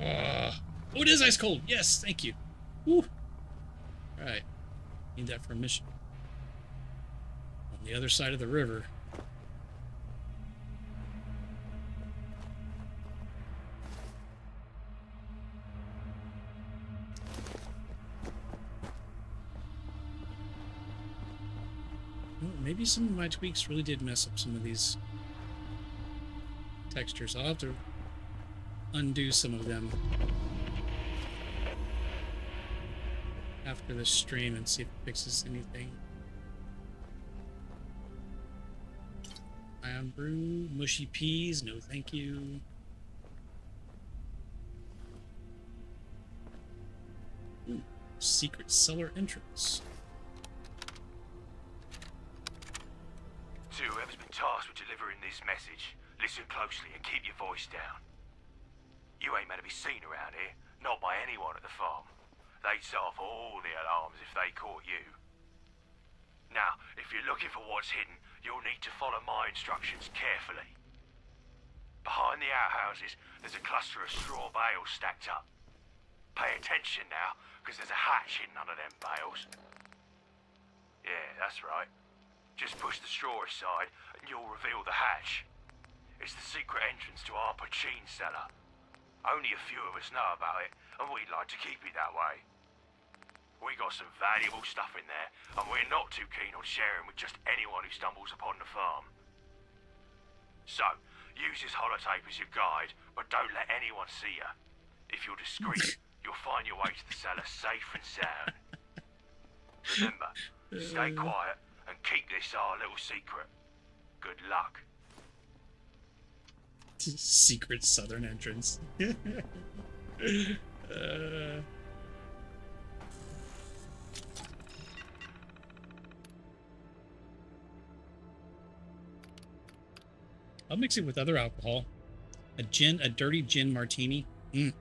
Oh, it is ice cold. Yes, thank you. Woo. Alright. Need that for a mission. On the other side of the river. Well, maybe some of my tweaks really did mess up some of these textures. I'll have to undo some of them after the stream and see if it fixes anything. Iron brew, mushy peas, no thank you. Ooh, secret cellar entrance. To whoever's been tasked with delivering this message, listen closely and keep your voice down. You ain't meant to be seen around here, not by anyone at the farm. They'd set off all the alarms if they caught you. Now, if you're looking for what's hidden, you'll need to follow my instructions carefully. Behind the outhouses, there's a cluster of straw bales stacked up. Pay attention now, because there's a hatch hidden under them bales. Yeah, that's right. Just push the straw aside, and you'll reveal the hatch. It's the secret entrance to our poachine cellar. Only a few of us know about it, and we'd like to keep it that way. We got some valuable stuff in there, and we're not too keen on sharing with just anyone who stumbles upon the farm. So, use this holotape as your guide, but don't let anyone see you. If you're discreet, you'll find your way to the cellar safe and sound. Remember, stay quiet and keep this our little secret. Good luck. Secret southern entrance. I'll mix it with other alcohol. A dirty gin martini. There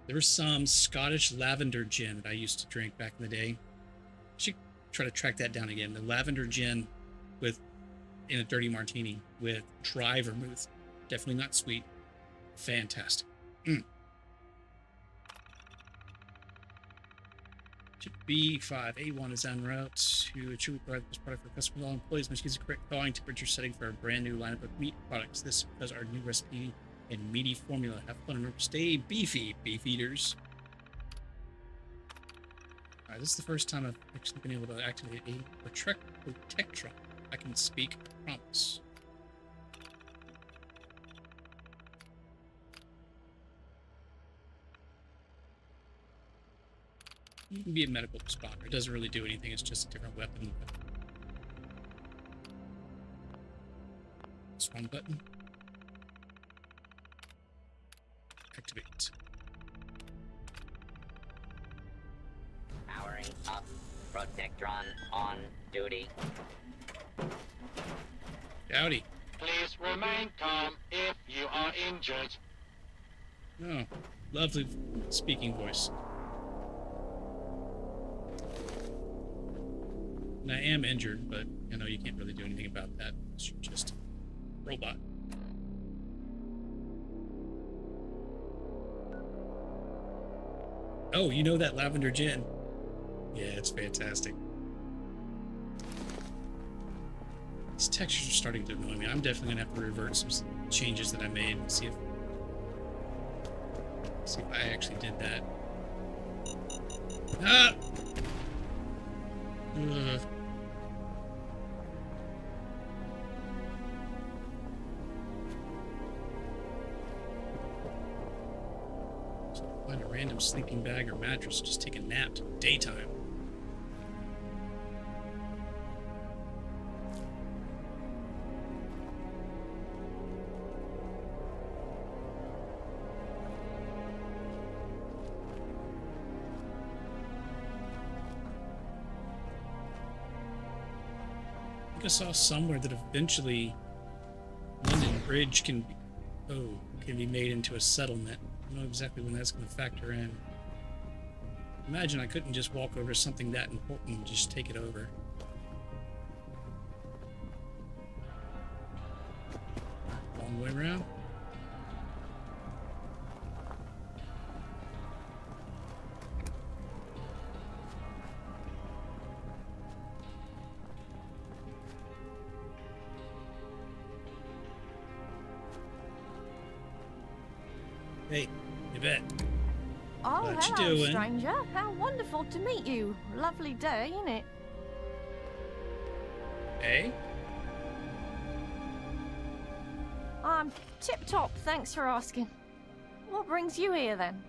was some Scottish lavender gin that I used to drink back in the day. Should try to track that down again. The lavender gin in a dirty martini with dry vermouth. Definitely not sweet. Fantastic. Chip B5, A1 is en route to achieve this product for customers. All employees must use the correct thawing temperature setting for a brand new lineup of meat products. This because our new recipe and meaty formula. Have fun and stay beefy, beef eaters. Alright, this is the first time I've actually been able to activate a Protectron. I can speak, promise. You can be a medical responder. It doesn't really do anything. It's just a different weapon. Spawn button. Activate. Powering up. Protectron on duty. Howdy. Please remain calm if you are injured. Oh, lovely speaking voice. And I am injured, but you know you can't really do anything about that. You're just a robot. Oh, you know that lavender gin? Yeah, it's fantastic. These textures are starting to annoy me. I'm definitely gonna have to revert some changes that I made and see if I actually did that. Ah! Ugh. So find a random sleeping bag or mattress, just take a nap till daytime. I saw somewhere that eventually London Bridge can be made into a settlement. I don't know exactly when that's going to factor in. Imagine I couldn't just walk over something that important and just take it over. Long way around. Hey, Yvette. Oh, What you hello, doing? stranger. How wonderful to meet you. Lovely day, isn't it? Hey? I'm tip-top, thanks for asking. What brings you here, then?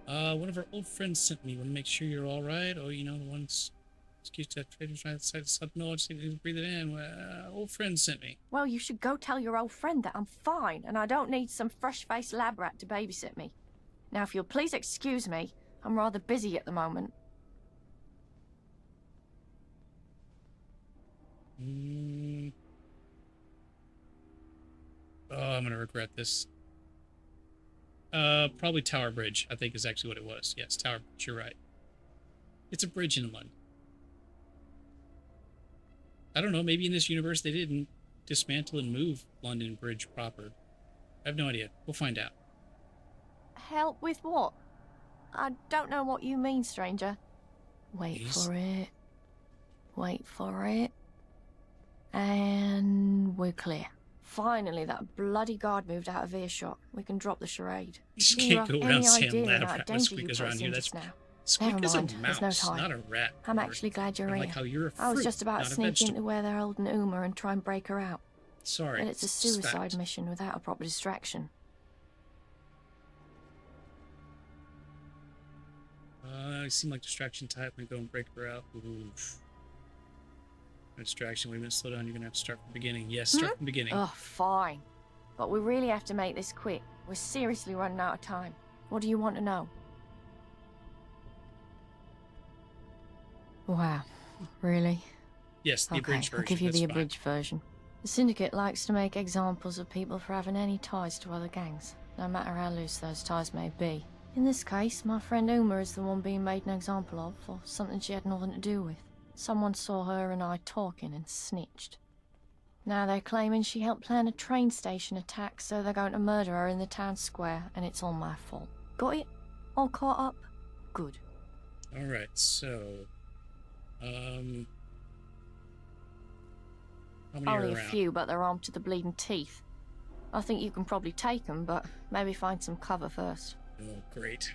One of our old friends sent me. Want to make sure you're all right? Oh, you know, the ones... Excuse that traders trying to decide something. No, I just need to breathe it in. Old friend sent me. Well, you should go tell your old friend that I'm fine and I don't need some fresh-faced lab rat to babysit me. Now, if you'll please excuse me, I'm rather busy at the moment. Oh, I'm gonna regret this. Probably Tower Bridge, I think is actually what it was. Yes, Tower Bridge, you're right. It's a bridge in London. I don't know, maybe in this universe they didn't dismantle and move London Bridge proper. I have no idea. We'll find out. Help with what? I don't know what you mean, stranger. Wait Please? for it. Wait for it. And we're clear. Finally, that bloody guard moved out of earshot. We can drop the charade. You just Do you can't have go around any saying idea lab the amount rat of when danger Squeak you is put around us you. in That's just now? Squeak Never is a mind, there's mouse, no time. not a rat. I'm bird. actually glad you're I here. like how you're a fruit, I was just about not to a sneak vegetable. into where they're holding Uma and try and break her out. Sorry. But it's a suicide mission without a proper distraction. I seem like distraction type when I go and break her out. Oof. No distraction. Wait a minute, slow down. You're gonna have to start from the beginning. Yes, start from the beginning. Oh, fine. But we really have to make this quick. We're seriously running out of time. What do you want to know? Wow. Really? Yes, the Okay, abridged version. I'll give you that's the fine. abridged version. The Syndicate likes to make examples of people for having any ties to other gangs, no matter how loose those ties may be. In this case, my friend Uma is the one being made an example of for something she had nothing to do with. Someone saw her and I talking and snitched. Now they're claiming she helped plan a train station attack, so they're going to murder her in the town square, and it's all my fault. Got it? All caught up? Good. Alright, so... How many are Only a around? few, but they're armed to the bleeding teeth. I think you can probably take them, but maybe find some cover first. Oh, great.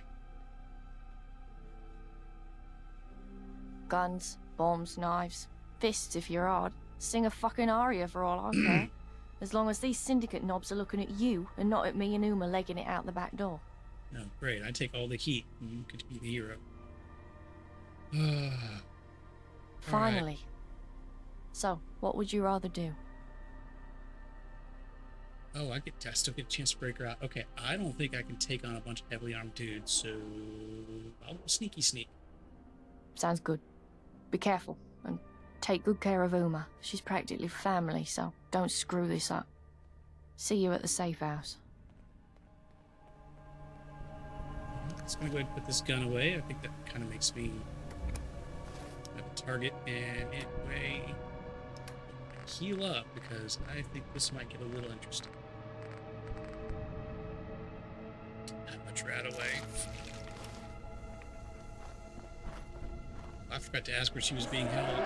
Guns, bombs, knives, fists if you're hard. Sing a fucking aria for all I care. As long as these Syndicate knobs are looking at you and not at me and Uma legging it out the back door. No, great. I take all the heat. You could be the hero. Finally. Right. So, what would you rather do? Oh, I still get a chance to break her out. Okay, I don't think I can take on a bunch of heavily armed dudes, so I'll sneaky sneak. Sounds good. Be careful, and take good care of Uma. She's practically family, so don't screw this up. See you at the safe house. Let's go ahead and put this gun away. I think that kind of makes me have a target, and anyway, heal up, because I think this might get a little interesting. That much rat away. I forgot to ask where she was being held.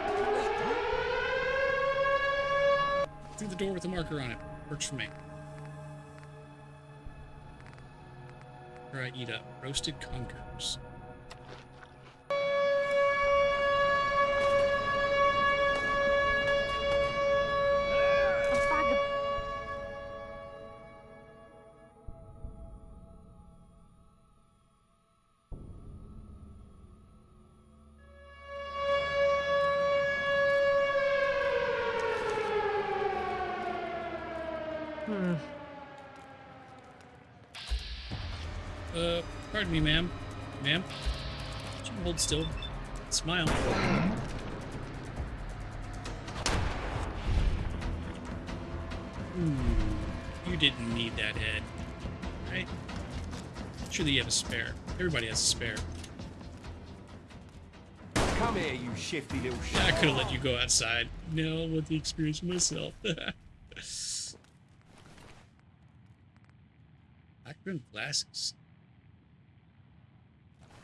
Through the door with a marker on it. Works for me. Alright, eat up. Roasted conkers. Pardon me, ma'am. Ma'am? Could you hold still? Smile. You didn't need that head, right? Surely you have a spare. Everybody has a spare. Come here, you shifty little shit. I could have let you go outside. No, I want the experience myself. Black rimmed glasses.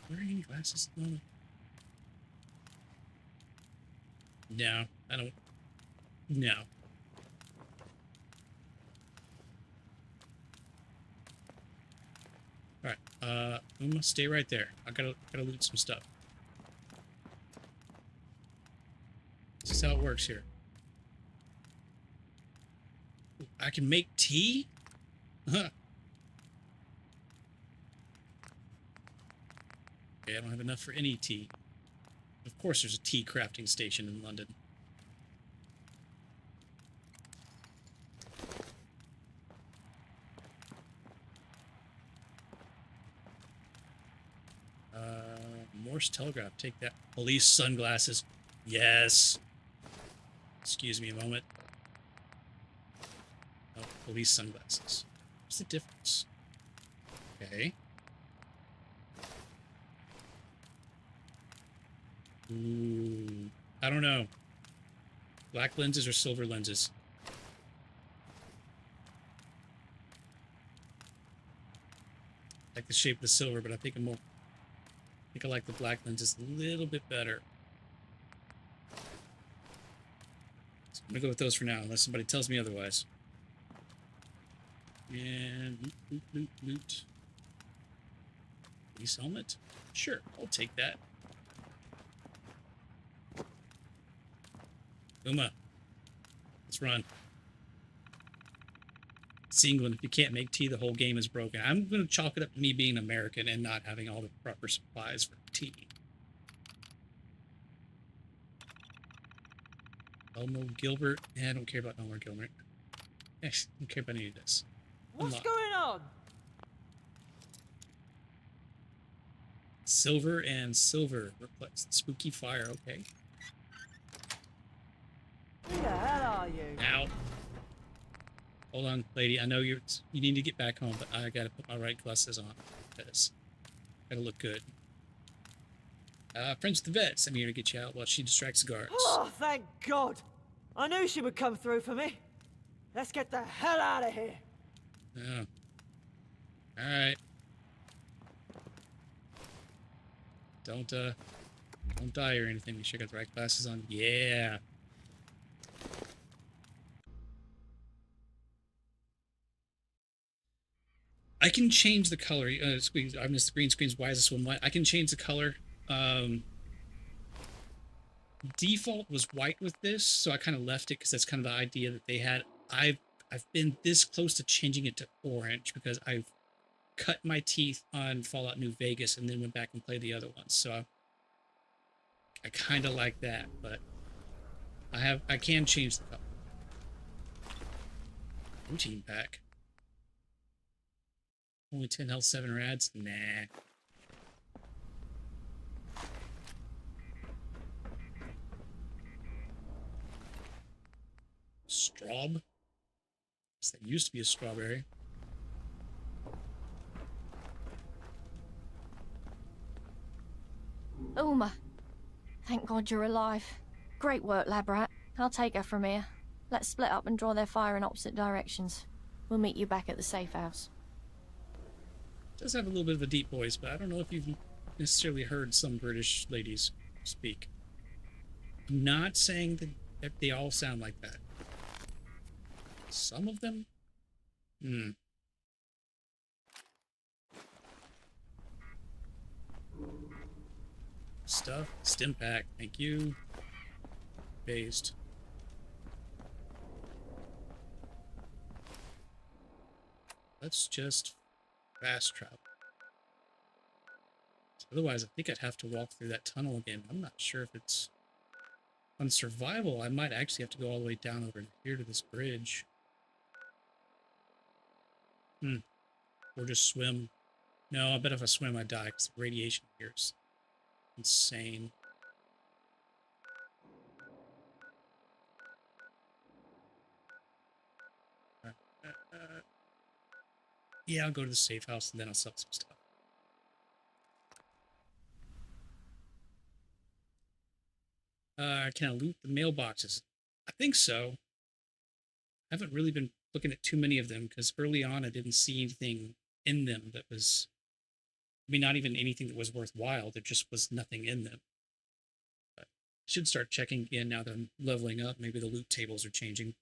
Wearing any glasses at the moment? No, I don't. No. Alright, I'm gonna stay right there. I gotta loot some stuff. This is how it works here. I can make tea? Huh. Okay, I don't have enough for any tea. Of course there's a tea crafting station in London. Morse telegraph, take that. Police sunglasses. Yes. Excuse me a moment. Oh, police sunglasses. What's the difference? Okay. Ooh, I don't know. Black lenses or silver lenses? I like the shape of the silver, but I think I like the black lenses a little bit better. So I'm gonna go with those for now, unless somebody tells me otherwise. And loot. Police helmet? Sure, I'll take that. Uma, let's run. It's England. If you can't make tea, the whole game is broken. I'm going to chalk it up to me being American and not having all the proper supplies for tea. Elmo Gilbert. I don't care about Elmer Gilbert. I don't care about any of this. What's going on? Silver and silver. Reflects spooky fire. Okay. Who the hell are you? Now. Hold on, lady. I know you need to get back home, but I gotta put my right glasses on. Because I gotta look good. Friends with the vets. I'm here to get you out while she distracts the guards. Oh, thank God. I knew she would come through for me. Let's get the hell out of here. Oh. Alright. Don't die or anything. Make sure you got the right glasses on. Yeah. I can change the color. I missed the green screens. Why is this one white? I can change the color. Default was white with this, so I kind of left it because that's kind of the idea that they had. I've been this close to changing it to orange because I've cut my teeth on Fallout New Vegas and then went back and played the other ones. So I kind of like that, but I can change the color. Routine pack. Only 10 health, 7 rads? Nah. Straub? That used to be a strawberry. Uma, thank God you're alive. Great work, lab rat. I'll take her from here. Let's split up and draw their fire in opposite directions. We'll meet you back at the safe house. Does have a little bit of a deep voice, but I don't know if you've necessarily heard some British ladies speak. I'm not saying that they all sound like that. Some of them? Stuff. Stim pack. Thank you. Based. Let's just fast travel. Otherwise, I think I'd have to walk through that tunnel again. I'm not sure if it's... On survival, I might actually have to go all the way down over here to this bridge. Or just swim. No, I bet if I swim, I die, because the radiation here is insane. Yeah, I'll go to the safe house, and then I'll sell some stuff. Can I loot the mailboxes? I think so. I haven't really been looking at too many of them, because early on I didn't see anything in them that was... I mean, not even anything that was worthwhile. There just was nothing in them. But I should start checking again now that I'm leveling up. Maybe the loot tables are changing.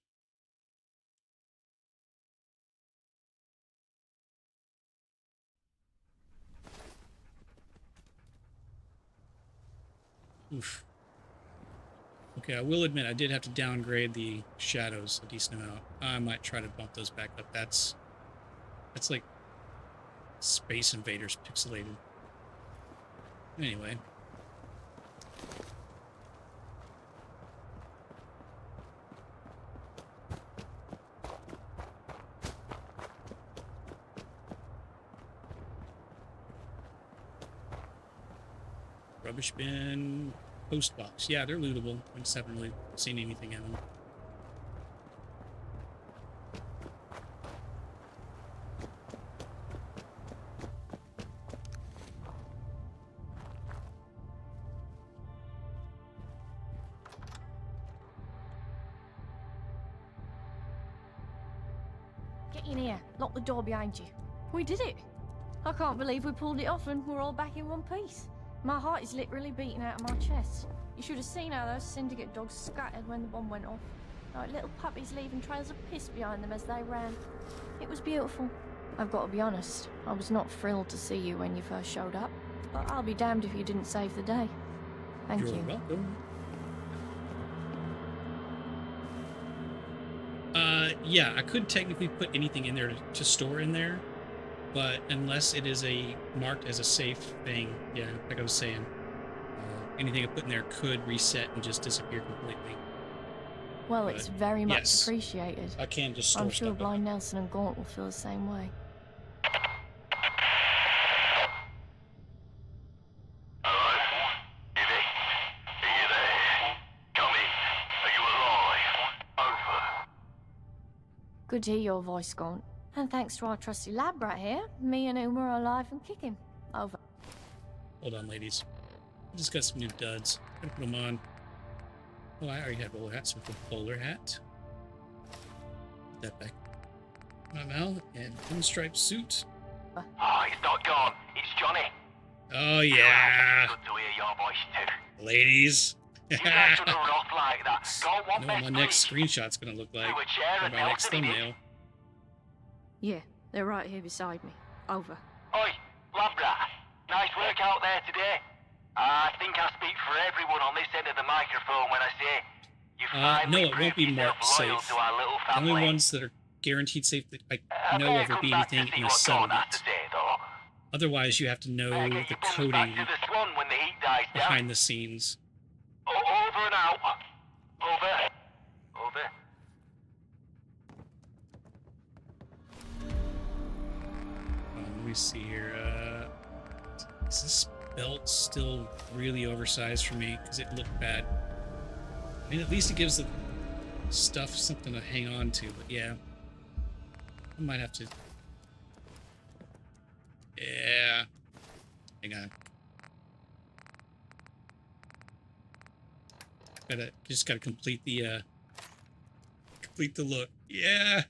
Oof. Okay, I will admit I did have to downgrade the shadows a decent amount. I might try to bump those back up. That's like Space Invaders pixelated. Anyway. Rubbish bin, post box. Yeah, they're lootable. I just haven't really seen anything in them. Get in here. Lock the door behind you. We did it. I can't believe we pulled it off and we're all back in one piece. My heart is literally beating out of my chest. You should have seen how those syndicate dogs scattered when the bomb went off. Like little puppies leaving trails of piss behind them as they ran. It was beautiful. I've got to be honest, I was not thrilled to see you when you first showed up. But I'll be damned if you didn't save the day. Thank you. You're welcome. Yeah, I could technically put anything in there to store in there. But unless it is marked as a safe thing, yeah, like I was saying, anything I put in there could reset and just disappear completely. Well, But it's very much yes, appreciated. I can just store I'm sure stuff. Blind Nelson and Gaunt will feel the same way. Good to hear your voice, Gaunt. And thanks to our trusty lab rat here, me and Uma are alive and kicking. Over. Hold on, ladies. I just got some new duds. I'm gonna put them on. Oh, I already had bowler hats, so with a bowler hat. Put that back. My mouth and pinstripe suit. Oh, he's not gone. It's Johnny. Oh yeah, Good to hear your voice too. ladies. You guys shouldn't run off like that. Go on, I know what best my next please. screenshot's gonna look like. Do a chair Or and my help next them in it. thumbnail. Yeah, they're right here beside me. Over. Oi, lab rat. Nice work out there today. I think I speak for everyone on this end of the microphone when I say you No, finally it won't be proved marked yourself loyal safe. to our little The only family. ones that are guaranteed safe that I I know better of would come be back to anything see in a what Gordon has settlement. to say, though. Otherwise, you have to know the coding To the Swan when the heat dies down. behind the scenes. Over and out. Over. Over. Let me see here. Is this belt still really oversized for me? Because it looked bad. I mean, at least it gives the stuff something to hang on to, but yeah. I might have to... Yeah. Hang on. Just gotta complete the look. Yeah!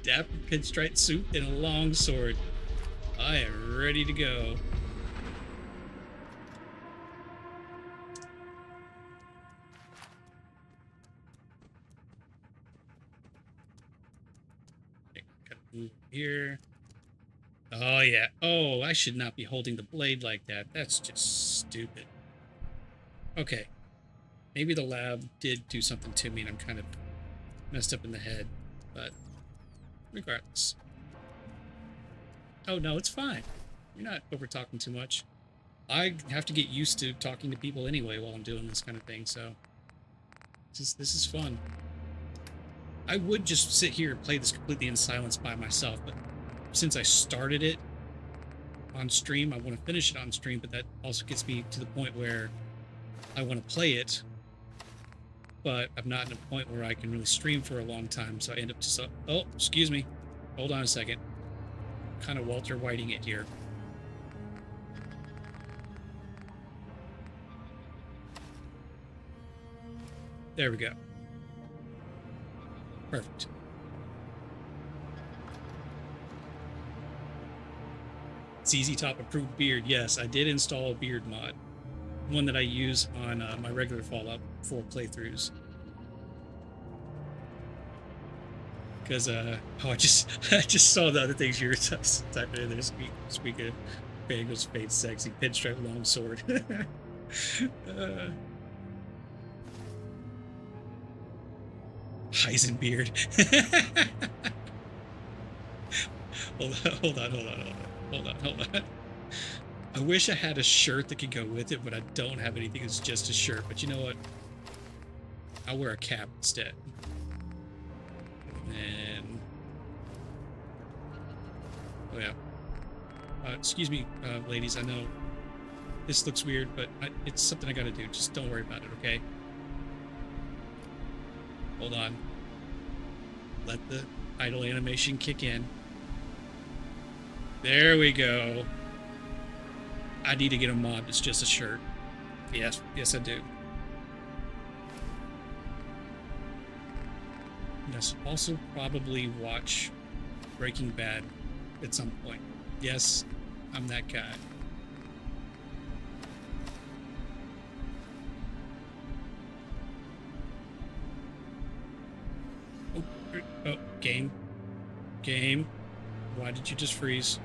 Dapper pinstripe suit and a long sword. I am ready to go. Okay, gotta move here. Oh yeah. Oh, I should not be holding the blade like that. That's just stupid. Okay. Maybe the lab did do something to me and I'm kind of messed up in the head, but regardless. Oh no, it's fine. You're not over talking too much. I have to get used to talking to people anyway while I'm doing this kind of thing, so this is fun. I would just sit here and play this completely in silence by myself, but since I started it on stream, I want to finish it on stream, but that also gets me to the point where I want to play it, but I'm not in a point where I can really stream for a long time, so I end up just... Oh, excuse me. Hold on a second. Kind of Walter Whiting it here. There we go. Perfect. ZZ Top approved beard. Yes, I did install a beard mod. One that I use on my regular Fallout 4 playthroughs. Because, oh, I just saw the other things you were typing in there. Speaking of Bangles, fade sexy, pinstripe long sword. Heisenbeard. Hold on. I wish I had a shirt that could go with it, but I don't have anything that's just a shirt. But you know what? I'll wear a cap instead. And... oh yeah. Excuse me, ladies, I know this looks weird, but it's something I gotta do. Just don't worry about it, okay? Hold on. Let the idle animation kick in. There we go. I need to get a mod that's just a shirt. Yes, I do. Yes, also probably watch Breaking Bad at some point. Yes, I'm that guy. Oh, game. Why did you just freeze?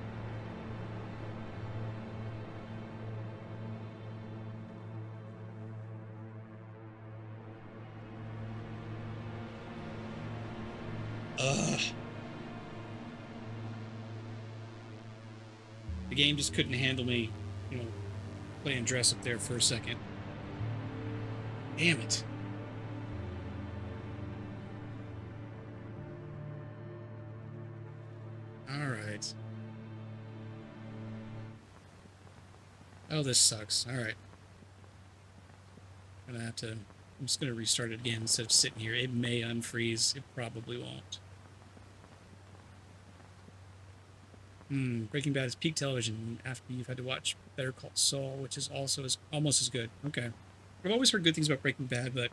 Ugh. The game just couldn't handle me, you know, playing dress up there for a second. Damn it. Alright. Oh, this sucks. Alright. I'm just gonna restart it again instead of sitting here. It may unfreeze. It probably won't. Breaking Bad is peak television after you've had to watch Better Call Saul, which is also almost as good. Okay. I've always heard good things about Breaking Bad, but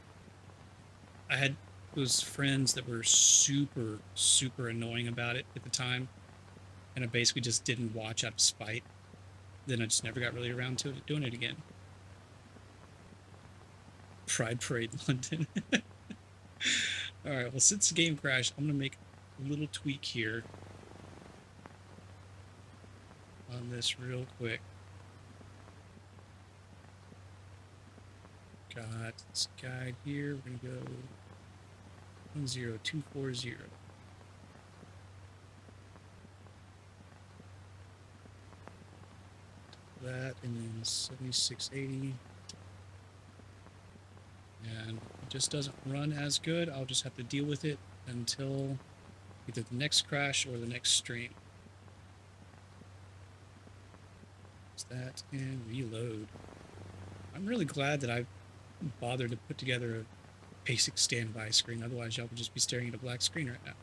I had those friends that were super, super annoying about it at the time, and I basically just didn't watch out of spite. Then I just never got really around to doing it again. Pride Parade London. Alright, well, since the game crashed, I'm going to make a little tweak here on this real quick. Got this guide here. We're going to go 10240. that, and then 7680. And it just doesn't run as good. I'll just have to deal with it until either the next crash or the next stream. Is that, and reload. I'm really glad that I bothered to put together a basic standby screen. Otherwise, y'all would just be staring at a black screen right now.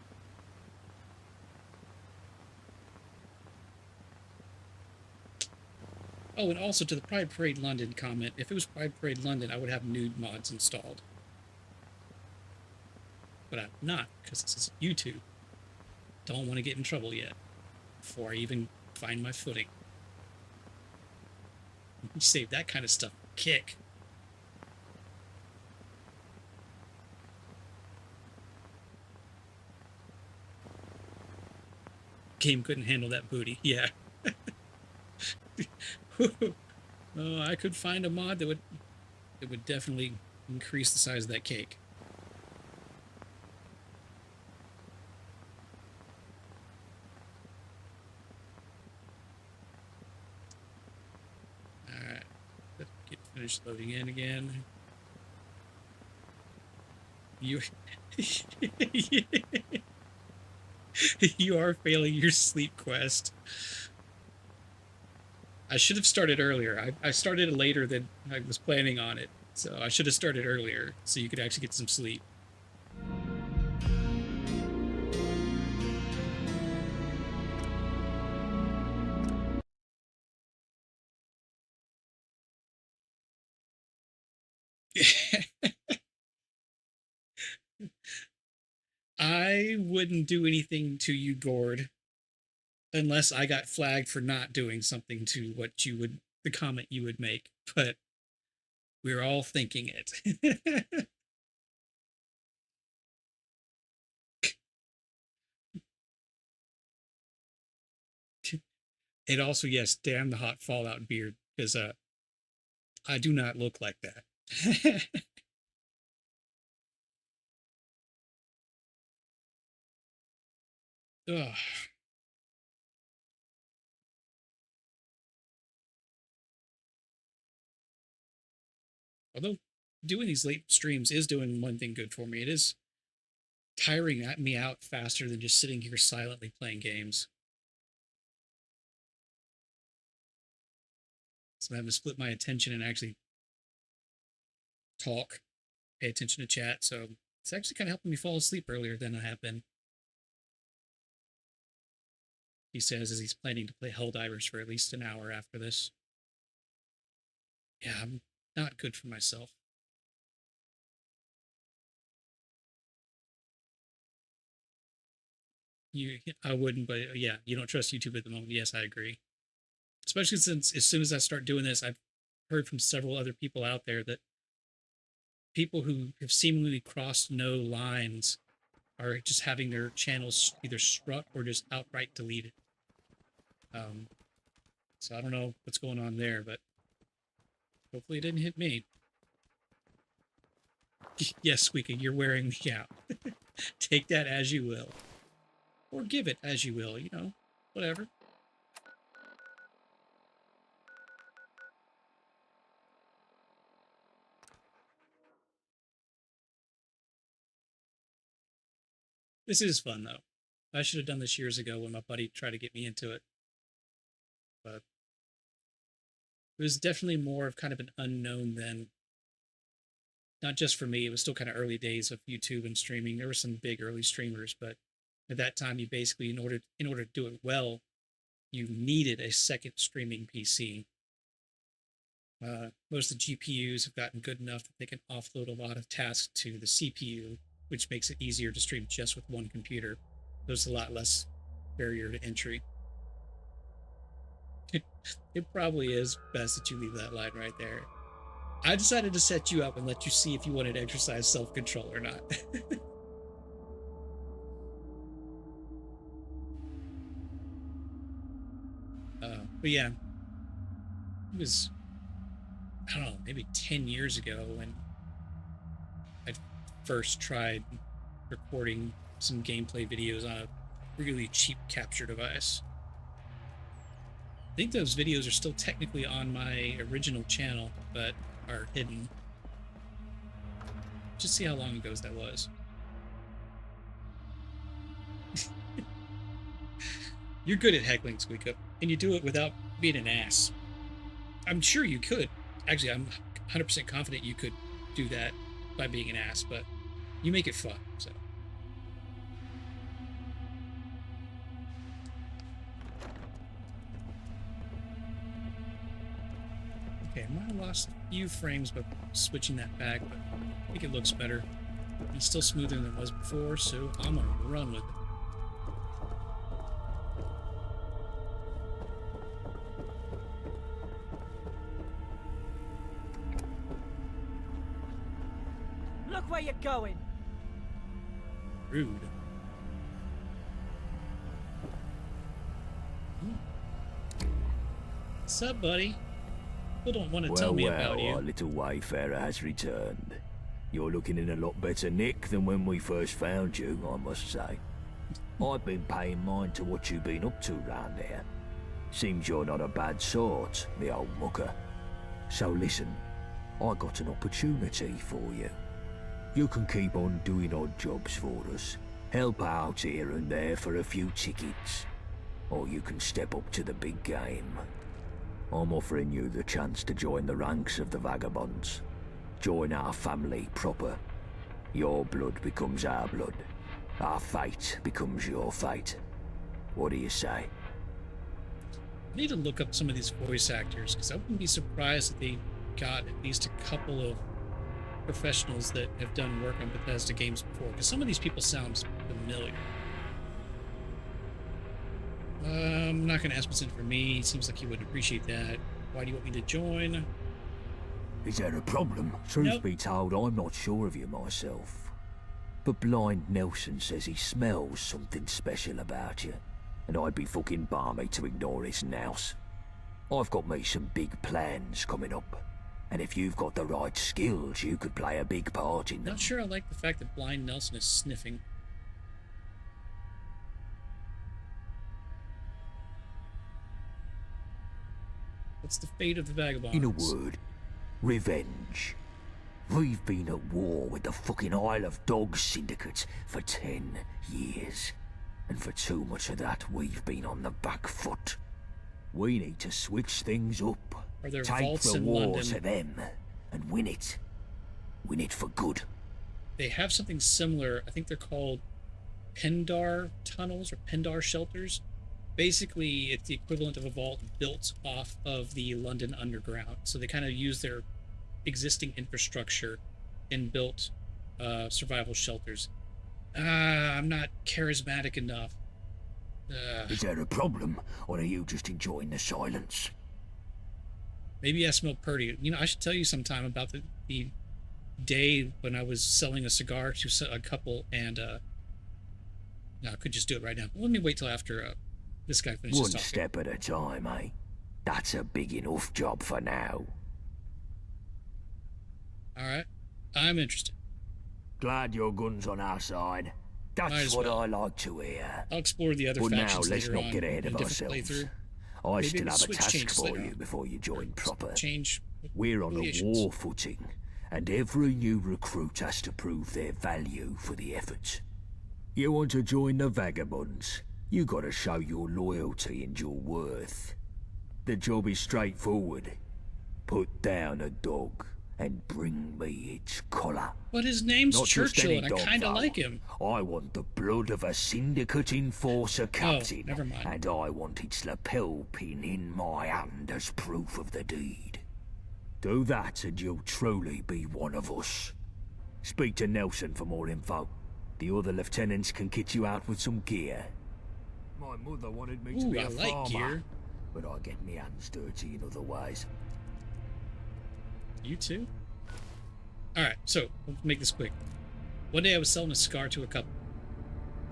Oh, and also to the Pride Parade London comment, if it was Pride Parade London, I would have nude mods installed. But I'm not, because this is YouTube. Don't want to get in trouble yet, before I even find my footing. You save that kind of stuff for Kick. Game couldn't handle that booty, yeah. Oh, I could find a mod that would definitely increase the size of that cake. Alright, let's get finished loading in again. You you are failing your sleep quest. I should have started earlier. I started later than I was planning on it. So I should have started earlier so you could actually get some sleep. I wouldn't do anything to you, Gord, unless I got flagged for not doing something to what you would, the comment you would make. But we're all thinking it. And also, yes, damn the hot Fallout beard, because I do not look like that. Ugh. Although doing these late streams is doing one thing good for me. It is tiring me out faster than just sitting here silently playing games. So I'm having to split my attention and actually talk, pay attention to chat. So it's actually kind of helping me fall asleep earlier than I have been. He says as he's planning to play Helldivers for at least an hour after this. Yeah, I'm not good for myself. I wouldn't, but yeah, you don't trust YouTube at the moment. Yes, I agree. Especially since as soon as I start doing this, I've heard from several other people out there that people who have seemingly crossed no lines are just having their channels either struck or just outright deleted. So I don't know what's going on there, but hopefully it didn't hit me. Yes, Squeaky, you're wearing me out. Take that as you will. Or give it as you will, you know, whatever. This is fun, though. I should have done this years ago when my buddy tried to get me into it. But it was definitely more of kind of an unknown then. Not just for me, it was still kind of early days of YouTube and streaming. There were some big early streamers, but at that time, you basically, in order to do it well, you needed a second streaming PC. Most of the GPUs have gotten good enough that they can offload a lot of tasks to the CPU, which makes it easier to stream just with one computer. There's a lot less barrier to entry. It probably is best that you leave that line right there. I decided to set you up and let you see if you wanted to exercise self-control or not. But yeah, it was, I don't know, maybe 10 years ago when I first tried recording some gameplay videos on a really cheap capture device. think those videos are still technically on my original channel, but are hidden. Just see how long ago that was. You're good at heckling, Squeak Up, and you do it without being an ass. I'm sure you could. Actually, I'm 100% confident you could do that by being an ass, but you make it fun, so. Okay, I might have lost a few frames by switching that back, but I think it looks better. It's still smoother than it was before, so I'm gonna run with it. Look where you're going. Rude. What's up, buddy? People don't want to tell me about you. Our little wayfarer has returned. You're looking in a lot better nick than when we first found you, I must say. I've been paying mind to what you've been up to round here. Seems you're not a bad sort, the old mucker. So listen, I got an opportunity for you. You can keep on doing odd jobs for us, help out here and there for a few tickets, or you can step up to the big game. I'm offering you the chance to join the ranks of the Vagabonds. Join our family proper. Your blood becomes our blood. Our fate becomes your fate. What do you say? I need to look up some of these voice actors, because I wouldn't be surprised if they got at least a couple of professionals that have done work on Bethesda games before, because some of these people sound familiar. I'm not going to ask what's in it for me. Seems like you would appreciate that. Why do you want me to join? Is there a problem? Truth be told, I'm not sure of you myself. But Blind Nelson says he smells something special about you, and I'd be fucking balmy to ignore his nouse. I've got me some big plans coming up, and if you've got the right skills, you could play a big part in them. Not sure I like the fact that Blind Nelson is sniffing. What's the fate of the Vagabonds? In a word, revenge. We've been at war with the fucking Isle of Dogs syndicate for 10 years. And for too much of that, we've been on the back foot. We need to switch things up. Are there Take vaults the in war London? to them and win it. Win it for good. They have something similar. I think they're called Pendar tunnels or Pendar shelters. Basically, it's the equivalent of a vault built off of the London Underground. So they kind of use their existing infrastructure and built survival shelters. I'm not charismatic enough. Is there a problem, or are you just enjoying the silence? Maybe I smell purdy. You know, I should tell you sometime about the day when I was selling a cigar to a couple, and no, I could just do it right now. Let me wait till after this guy finishes One talking. step at a time, eh? That's a big enough job for now. All right, I'm interested. Glad your gun's on our side. That's what I like to hear. I'll explore the other But now factions let's later not on get ahead in of a different ourselves. playthrough. I Maybe still the have a switch task changes for later you on. before you join proper. Change. We're on a affiliations. war footing, and every new recruit has to prove their value for the effort. You want to join the Vagabonds, you gotta show your loyalty and your worth. The job is straightforward. Put down a dog and bring me its collar. But his name's Not just Churchill, any and I dog, kind of though. like him. I want the blood of a syndicate enforcer captain. never mind. And I want its lapel pin in my hand as proof of the deed. Do that and you'll truly be one of us. Speak to Nelson for more info. The other lieutenants can kit you out with some gear. My mother wanted me to Ooh, be I a like farmer, gear. but I get my hands dirty in other ways. You too? Alright, so, we'll make this quick. One day I was selling a cigar to a couple.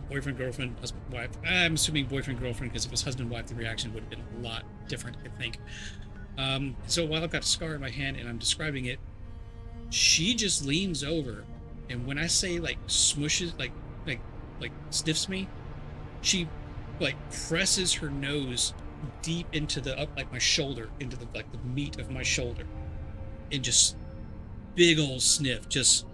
Boyfriend, girlfriend, husband, wife. I'm assuming boyfriend, girlfriend, because if it was husband, wife, the reaction would have been a lot different, I think. So while I've got a cigar in my hand and I'm describing it, she just leans over, and when I say, like, smushes, like sniffs me, she, like, presses her nose deep into the up like my shoulder, into the like the meat of my shoulder, and just big old sniff, just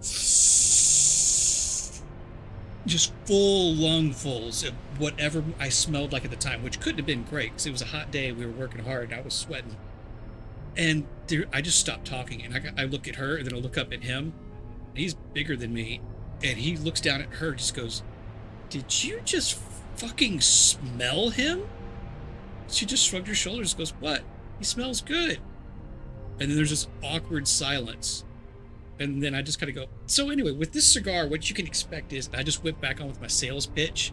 full lungfuls of whatever I smelled like at the time, which couldn't have been great because it was a hot day. We were working hard and I was sweating. And I just stopped talking, and I look at her, and then I look up at him. And he's bigger than me, and he looks down at her and just goes, "Did you just fucking smell him?" She just shrugged her shoulders and goes, "What? He smells good." And then there's this awkward silence. And then I just kind of go, so anyway, with this cigar, what you can expect is I just whip back on with my sales pitch.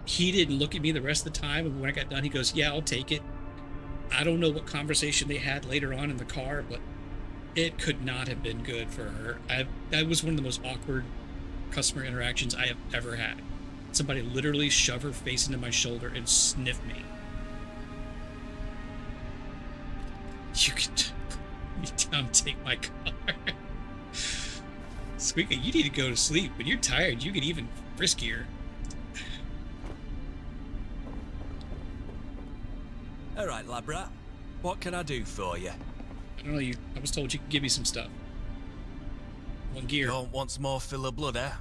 He didn't look at me the rest of the time, and when I got done, he goes, "Yeah, I'll take it." I don't know what conversation they had later on in the car, but it could not have been good for her. That was one of the most awkward customer interactions I have ever had. Somebody literally shove her face into my shoulder and sniff me. You can me down, take my car. Squeaky, you need to go to sleep. When you're tired, you get even friskier. Alright, Labrat. What can I do for you? I don't know, I was told you could give me some stuff. One gear. Don't want some more filler blood, eh?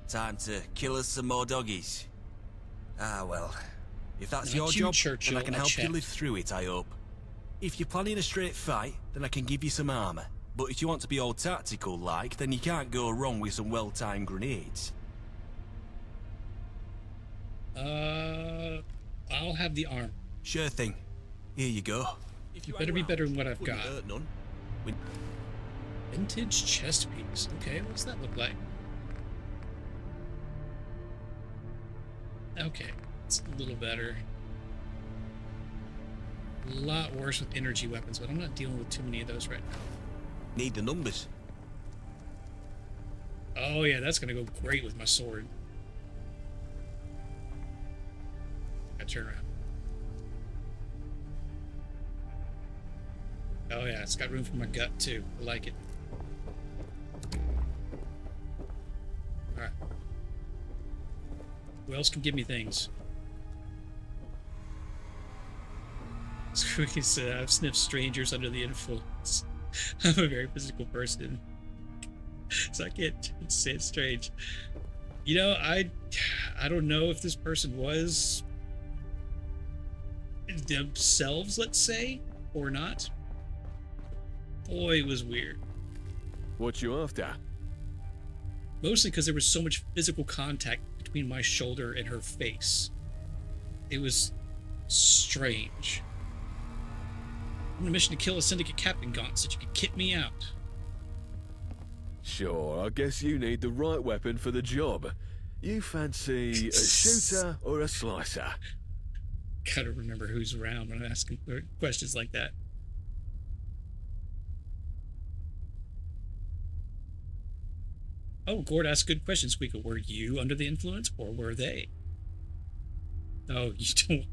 Time to kill us some more doggies. Ah, well. If that's your job, then I can help you live through it, I hope. If you're planning a straight fight, then I can give you some armor. But if you want to be all tactical-like, then you can't go wrong with some well-timed grenades. I'll have the arm. Sure thing. Here you go. You better be better than what I've got. None. Vintage chest piece. Okay, what's that look like? Okay, it's a little better. A lot worse with energy weapons, but I'm not dealing with too many of those right now. Need the numbers. Oh yeah, that's gonna go great with my sword. I turn around. Oh yeah, it's got room for my gut too. I like it. Alright. Who else can give me things? Squeaky said, "I've sniffed strangers under the influence. I'm a very physical person, so I can't say it's strange." You know, I don't know if this person was themselves, let's say, or not. Boy, it was weird. What you after? Mostly because there was so much physical contact between my shoulder and her face. It was strange. I'm on a mission to kill a syndicate captain, Gaunt, so you could kit me out. Sure, I guess you need the right weapon for the job. You fancy a shooter or a slicer? Gotta remember who's around when I'm asking questions like that. Oh, Gord asked good questions, Squeaker. Were you under the influence, or were they? Oh, you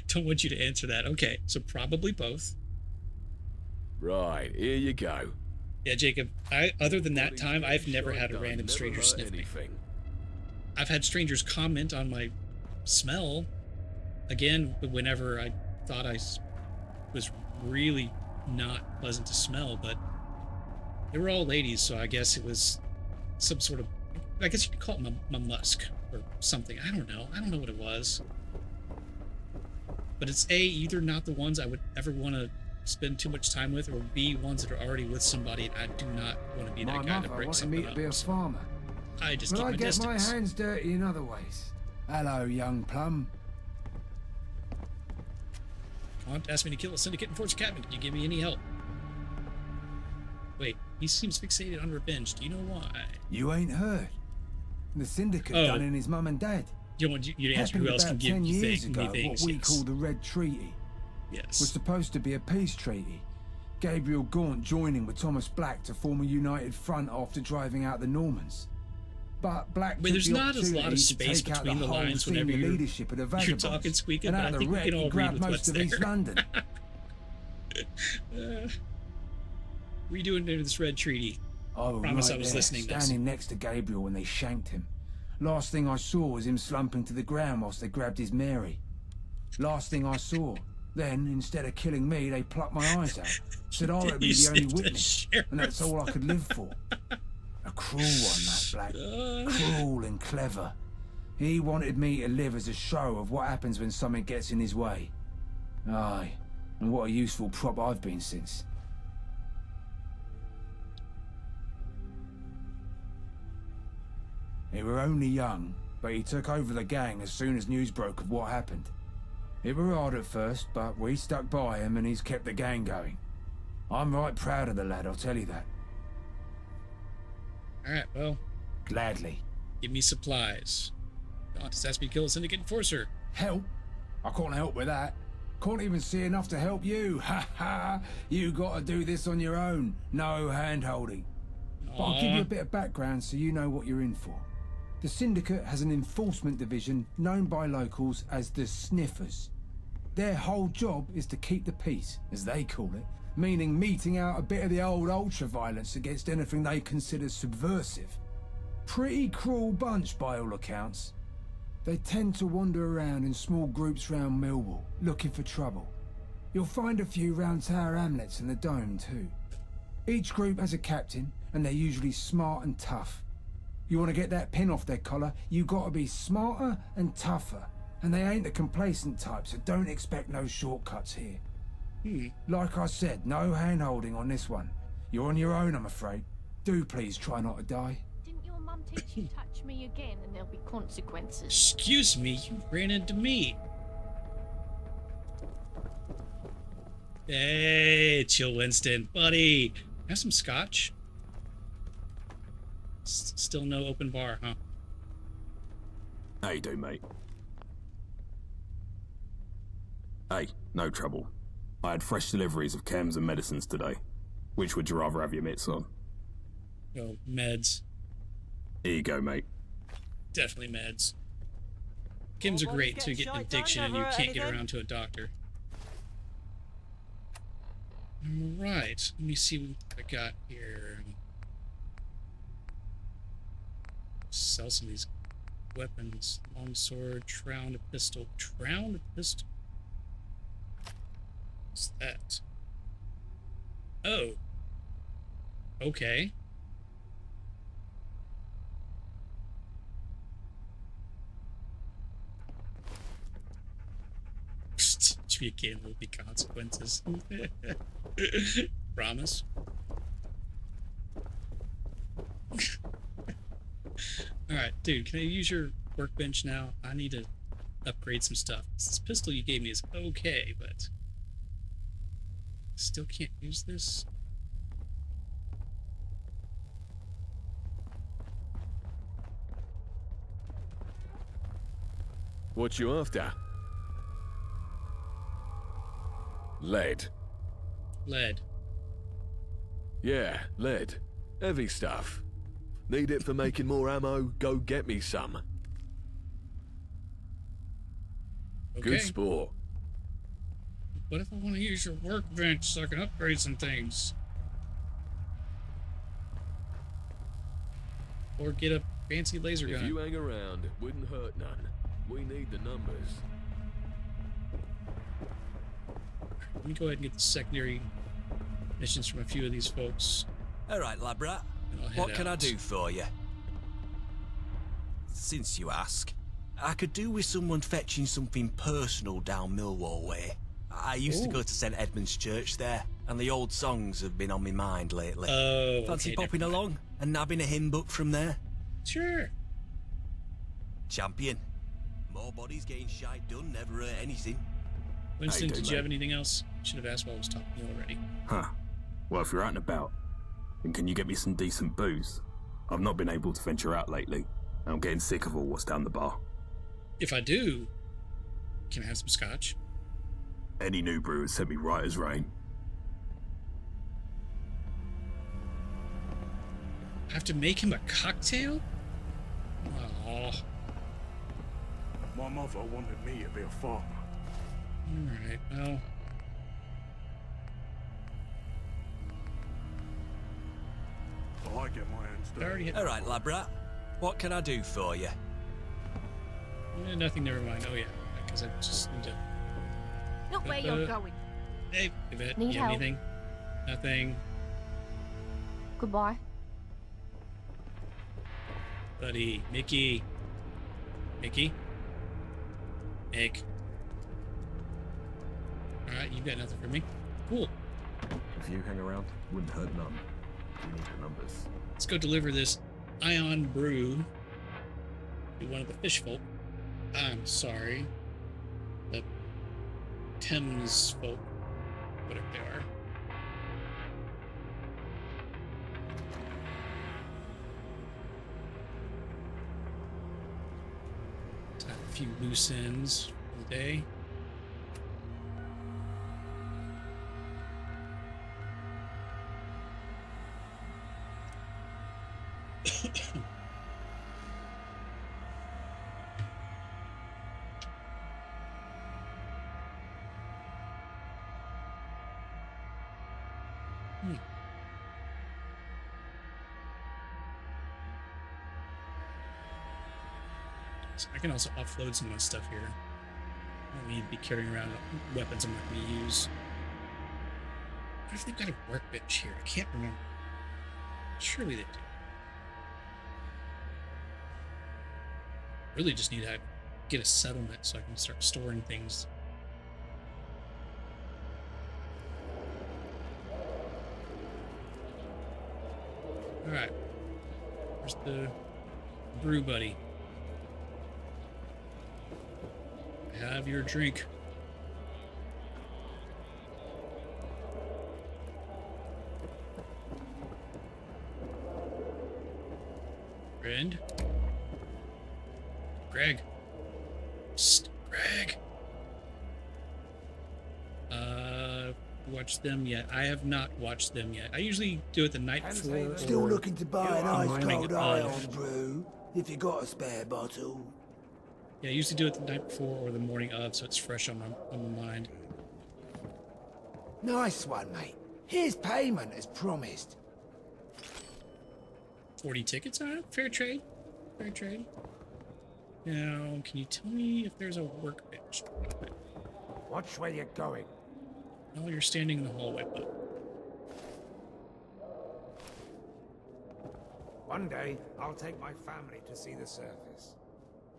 don't want you to answer that. Okay, so probably both. Right, here you go. Yeah, Jacob, other than that time, I've never had a random stranger sniff me. I've had strangers comment on my smell. Again, whenever I thought I was really not pleasant to smell, but they were all ladies, so I guess it was some sort of, I guess you could call it my musk or something. I don't know what it was. But it's A, either not the ones I would ever want to spend too much time with, or B, ones that are already with somebody, and I do not want to be that guy to break something up. Me to be a farmer. I just but keep I my get distance. my hands dirty in other ways. Hello, young plum. Aunt asked me to kill a syndicate and forge a cabin. Can you give me any help? Wait, he seems fixated on revenge. Do you know why? You ain't heard. The syndicate done in his mum and dad. You want you to answer who else can give you things? What we call the Red Treaty. Yes. Was supposed to be a peace treaty. Gabriel Gaunt joining with Thomas Black to form a united front after driving out the Normans. But Black took there's the not a lot of opportunity to space take out between the whole lines whenever senior you're leadership of the Vagabonds. talking, Squeaky, and but out I of think the we wreck, can all he read grabbed with most what's of there. East London. What are you doing under this Red Treaty? Oh, Promise right I was there, listening. standing next to Gabriel when they shanked him. Last thing I saw was him slumping to the ground whilst they grabbed his Mary. Last thing I saw Then, instead of killing me, they plucked my eyes out. Said I would be You the only saved the witness, and that's all I could live for. A cruel one, that Black. Cruel and clever. He wanted me to live as a show of what happens when something gets in his way. Aye, and what a useful prop I've been since. He were only young, but he took over the gang as soon as news broke of what happened. It were hard at first, but we stuck by him and he's kept the gang going. I'm right proud of the lad, I'll tell you that. Alright, well. Gladly. Give me supplies. God, just ask me to kill a syndicate enforcer. Help? I can't help with that. Can't even see enough to help you. Ha ha! You gotta do this on your own. No hand-holding. But I'll give you a bit of background so you know what you're in for. The Syndicate has an enforcement division known by locals as the Sniffers. Their whole job is to keep the peace, as they call it, meaning meting out a bit of the old ultra-violence against anything they consider subversive. Pretty cruel bunch by all accounts. They tend to wander around in small groups round Millwall, looking for trouble. You'll find a few round Tower Hamlets and the Dome too. Each group has a captain, and they're usually smart and tough. You want to get that pin off their collar, you gotta be smarter and tougher. And they ain't the complacent type, so don't expect no shortcuts here. Like I said, no hand-holding on this one. You're on your own, I'm afraid. Do please try not to die. Didn't your mum teach you touch me again and there'll be consequences? Excuse me, you ran into me. Hey, chill, Winston. Buddy, have some scotch? Still no open bar, huh? How you doing, mate? Hey, no trouble. I had fresh deliveries of chems and medicines today. Which would you rather have your mitts on? Oh, meds. Here you go, mate. Definitely meds. Chems are great to get an addiction and you can't get around to a doctor. Alright, let me see what I got here. Sell some of these weapons. Longsword, tround, a pistol. Tround, a pistol? What's that? Oh. Okay. Teach me again, will be consequences. Promise. Alright, dude, can I use your workbench now? I need to upgrade some stuff. This pistol you gave me is okay, but still can't use this. What you after? Lead. Lead. Yeah, lead. Heavy stuff. Need it for making more ammo? Go get me some. Okay. Good sport. What if I want to use your workbench so I can upgrade some things? Or get a fancy laser gun? If you hang around, it wouldn't hurt none. We need the numbers. Let me go ahead and get the secondary missions from a few of these folks. Alright, Labrat. What can I do for you? Since you ask, I could do with someone fetching something personal down Millwall way. I used to go to St Edmund's Church there, and the old songs have been on my mind lately. Oh, Fancy okay, popping along and nabbing a hymn book from there? Sure. Champion. More bodies getting shite done never hurt anything. Winston, did you have anything else? Should have asked while I was talking to you already. Huh. Well, if you're out and about, then can you get me some decent booze? I've not been able to venture out lately, and I'm getting sick of all what's down the bar. If I do, can I have some scotch? Any new brew has sent me right as rain. I have to make him a cocktail? Oh. My mother wanted me to be a farmer. Alright, well. I get my hands dirty. Alright, Labrat. What can I do for you? Nothing, never mind. Oh yeah, because I just need to Look where you're going. Hey, Yvette, Need you have help? anything? Nothing. Goodbye. Buddy, Mickey. Mickey? Mick. Alright, you've got nothing for me. Cool. If you hang around, wouldn't hurt none. We need the numbers. Let's go deliver this ion brew to one of the fish folk. I'm sorry. The Thames folk. Whatever they are. Tie a few loose ends for the day. So I can also offload some of my stuff here. I don't need to be carrying around weapons I'm not going to use. What if they've got a workbench here? I can't remember. Surely they do. Really just need to get a settlement so I can start storing things. Alright. Where's the brew buddy? Have your drink. Friend? Greg? Psst, Greg! Watched them yet? I have not watched them yet. I usually do it the night before. Still looking to buy an ice morning cold of. ion brew, if you got a spare bottle. Yeah, I usually do it the night before or the morning of, so it's fresh on my mind. Nice one, mate. Here's payment as promised. 40 tickets on it? Fair trade. Fair trade. Now, can you tell me if there's a workbench? Watch where you're going. Oh, you're standing in the hallway, bud. One day, I'll take my family to see the surface.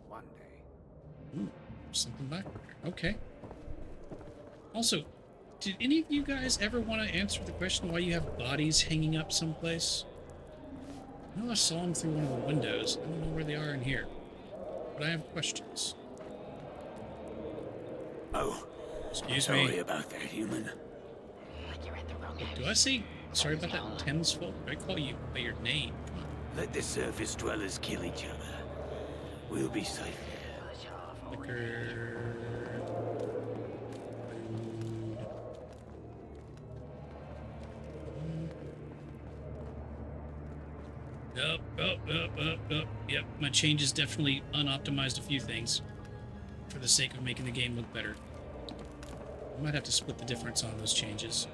One day. Ooh, something back there. Okay. Also, did any of you guys ever want to answer the question why you have bodies hanging up someplace? I know I saw them through one of the windows. I don't know where they are in here. But I have questions. Oh. Excuse Sorry me. about that, human. Do I say sorry about that Thames folk? I call you by your name. Come on. Let the surface dwellers kill each other. We'll be safe. Liquor. Yep, my changes definitely unoptimized a few things for the sake of making the game look better. I might have to split the difference on those changes.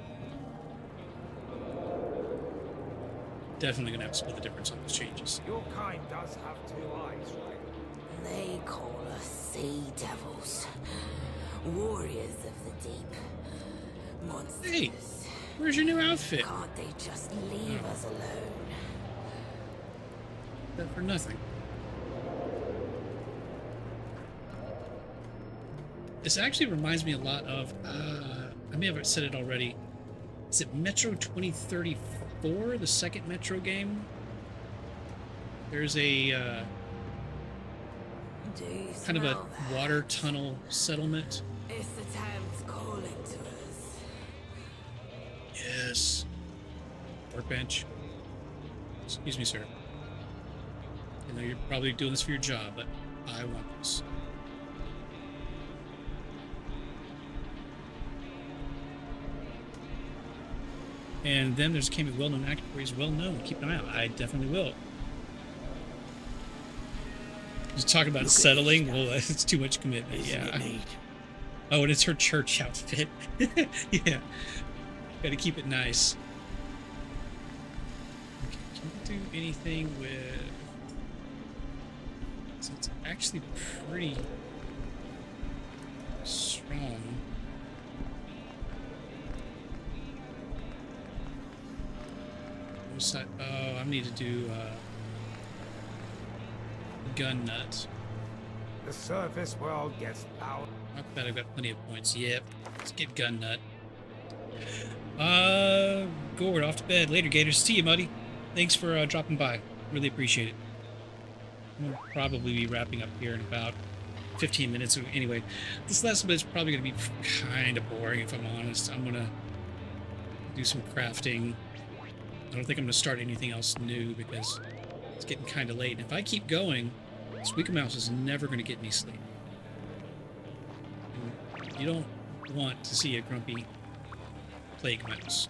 Definitely gonna have to split the difference on those changes. Your kind does have two eyes, right? They call us sea devils. Warriors of the deep. Monsters. Hey, where's your new outfit? Can't they just leave us alone? That for nothing. This actually reminds me a lot of, I may have said it already. Is it Metro 2034, the second Metro game? There's a, kind of a water tunnel settlement. It's the Thames calling to us. Yes. Workbench. Excuse me, sir. I know you're probably doing this for your job, but I want this. And then there's came a well-known actor where he's well-known. Keep an eye out. I definitely will. Just talking about settling. Well, it's too much commitment. Yeah. Oh, and it's her church outfit. Yeah. Got to keep it nice. Okay, can we do anything with? So it's actually pretty strong. Oh, I need to do gun nut. The surface world gets loud. I bet I've got plenty of points. Yep. Let's get gun nut. Gord, off to bed. Later, Gators. See you, Muddy. Thanks for dropping by. Really appreciate it. We'll probably be wrapping up here in about 15 minutes. Anyway, this last bit's probably going to be kind of boring, if I'm honest. I'm going to do some crafting. I don't think I'm going to start anything else new because it's getting kind of late. And if I keep going, Squeaker Mouse is never going to get any sleep. And you don't want to see a grumpy plague mouse.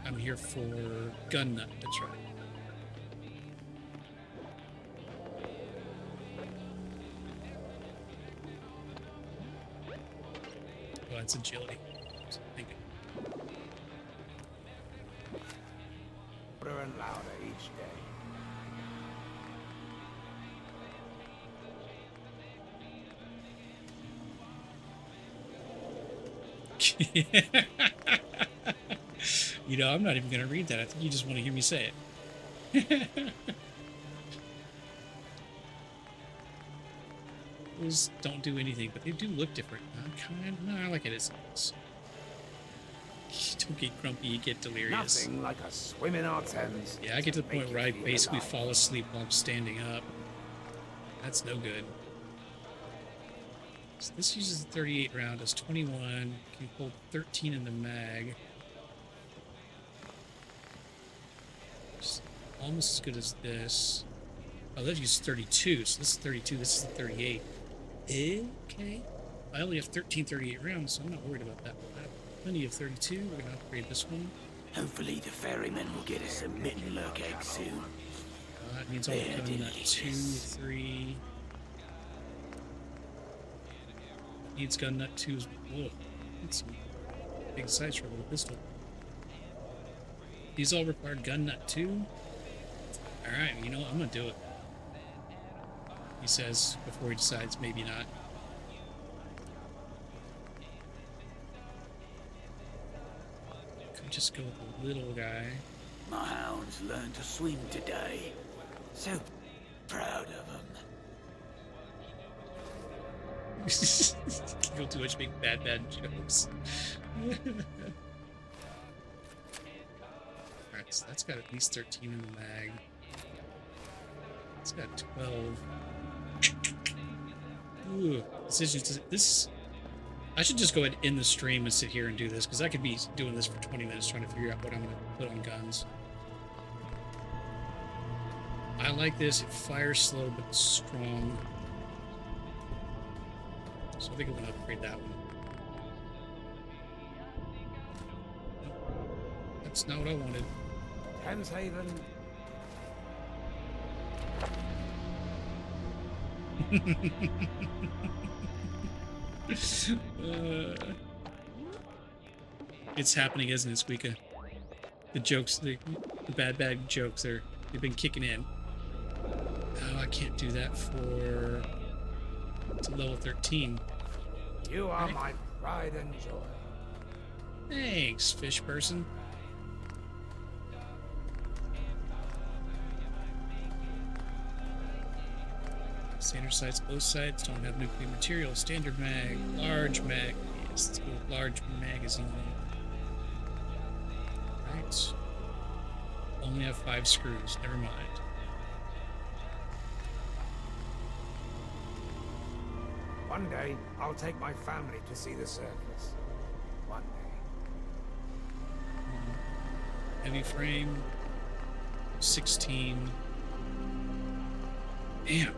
I'm here for gun nut, that's right. Oh, that's agility. Thank you. Louder and louder each day. You know, I'm not even going to read that. I think you just want to hear me say it. Those don't do anything, but they do look different. No, I like it as is. Don't get grumpy, you get delirious. Nothing like a swim in our Thames. Yeah, I get to the point where I basically fall asleep while I'm standing up. That's no good. So this uses a 38 round, does 21, can hold 13 in the mag. Almost as good as this. Oh, that uses 32, so this is 32, this is the 38. Okay. I only have 13 38 rounds, so I'm not worried about that. I have plenty of 32. We're going to upgrade this one. Hopefully the ferryman will get us a mitten lurk egg soon. That means I'll become that 2, 3. Needs gun nut 2 as well. That's some big size for a little pistol. These all required gun nut 2. Alright, you know what? I'm gonna do it. He says before he decides maybe not. Could just go with the little guy. My hounds learned to swim today. So proud of them. Go too much big bad jokes. Alright, so that's got at least 13 in the mag. It's got 12. Ooh, this. I should just go ahead and end the stream and sit here and do this, because I could be doing this for 20 minutes trying to figure out what I'm going to put on guns. I like this. It fires slow, but it's strong. So I think I'm going to upgrade that one. That's not what I wanted. Thames Haven. It's happening, isn't it, Squeaka? The jokes, the bad jokes, they've been kicking in. Oh, I can't do that for to level 13. You are my pride and joy. Thanks, fish person. Standard sights, both sides don't have nuclear material. Standard mag, large mag. Yes, let's go with large magazine. Right. Only have 5 screws. Never mind. One day, I'll take my family to see the circus. One day. Heavy frame. 16. Damn.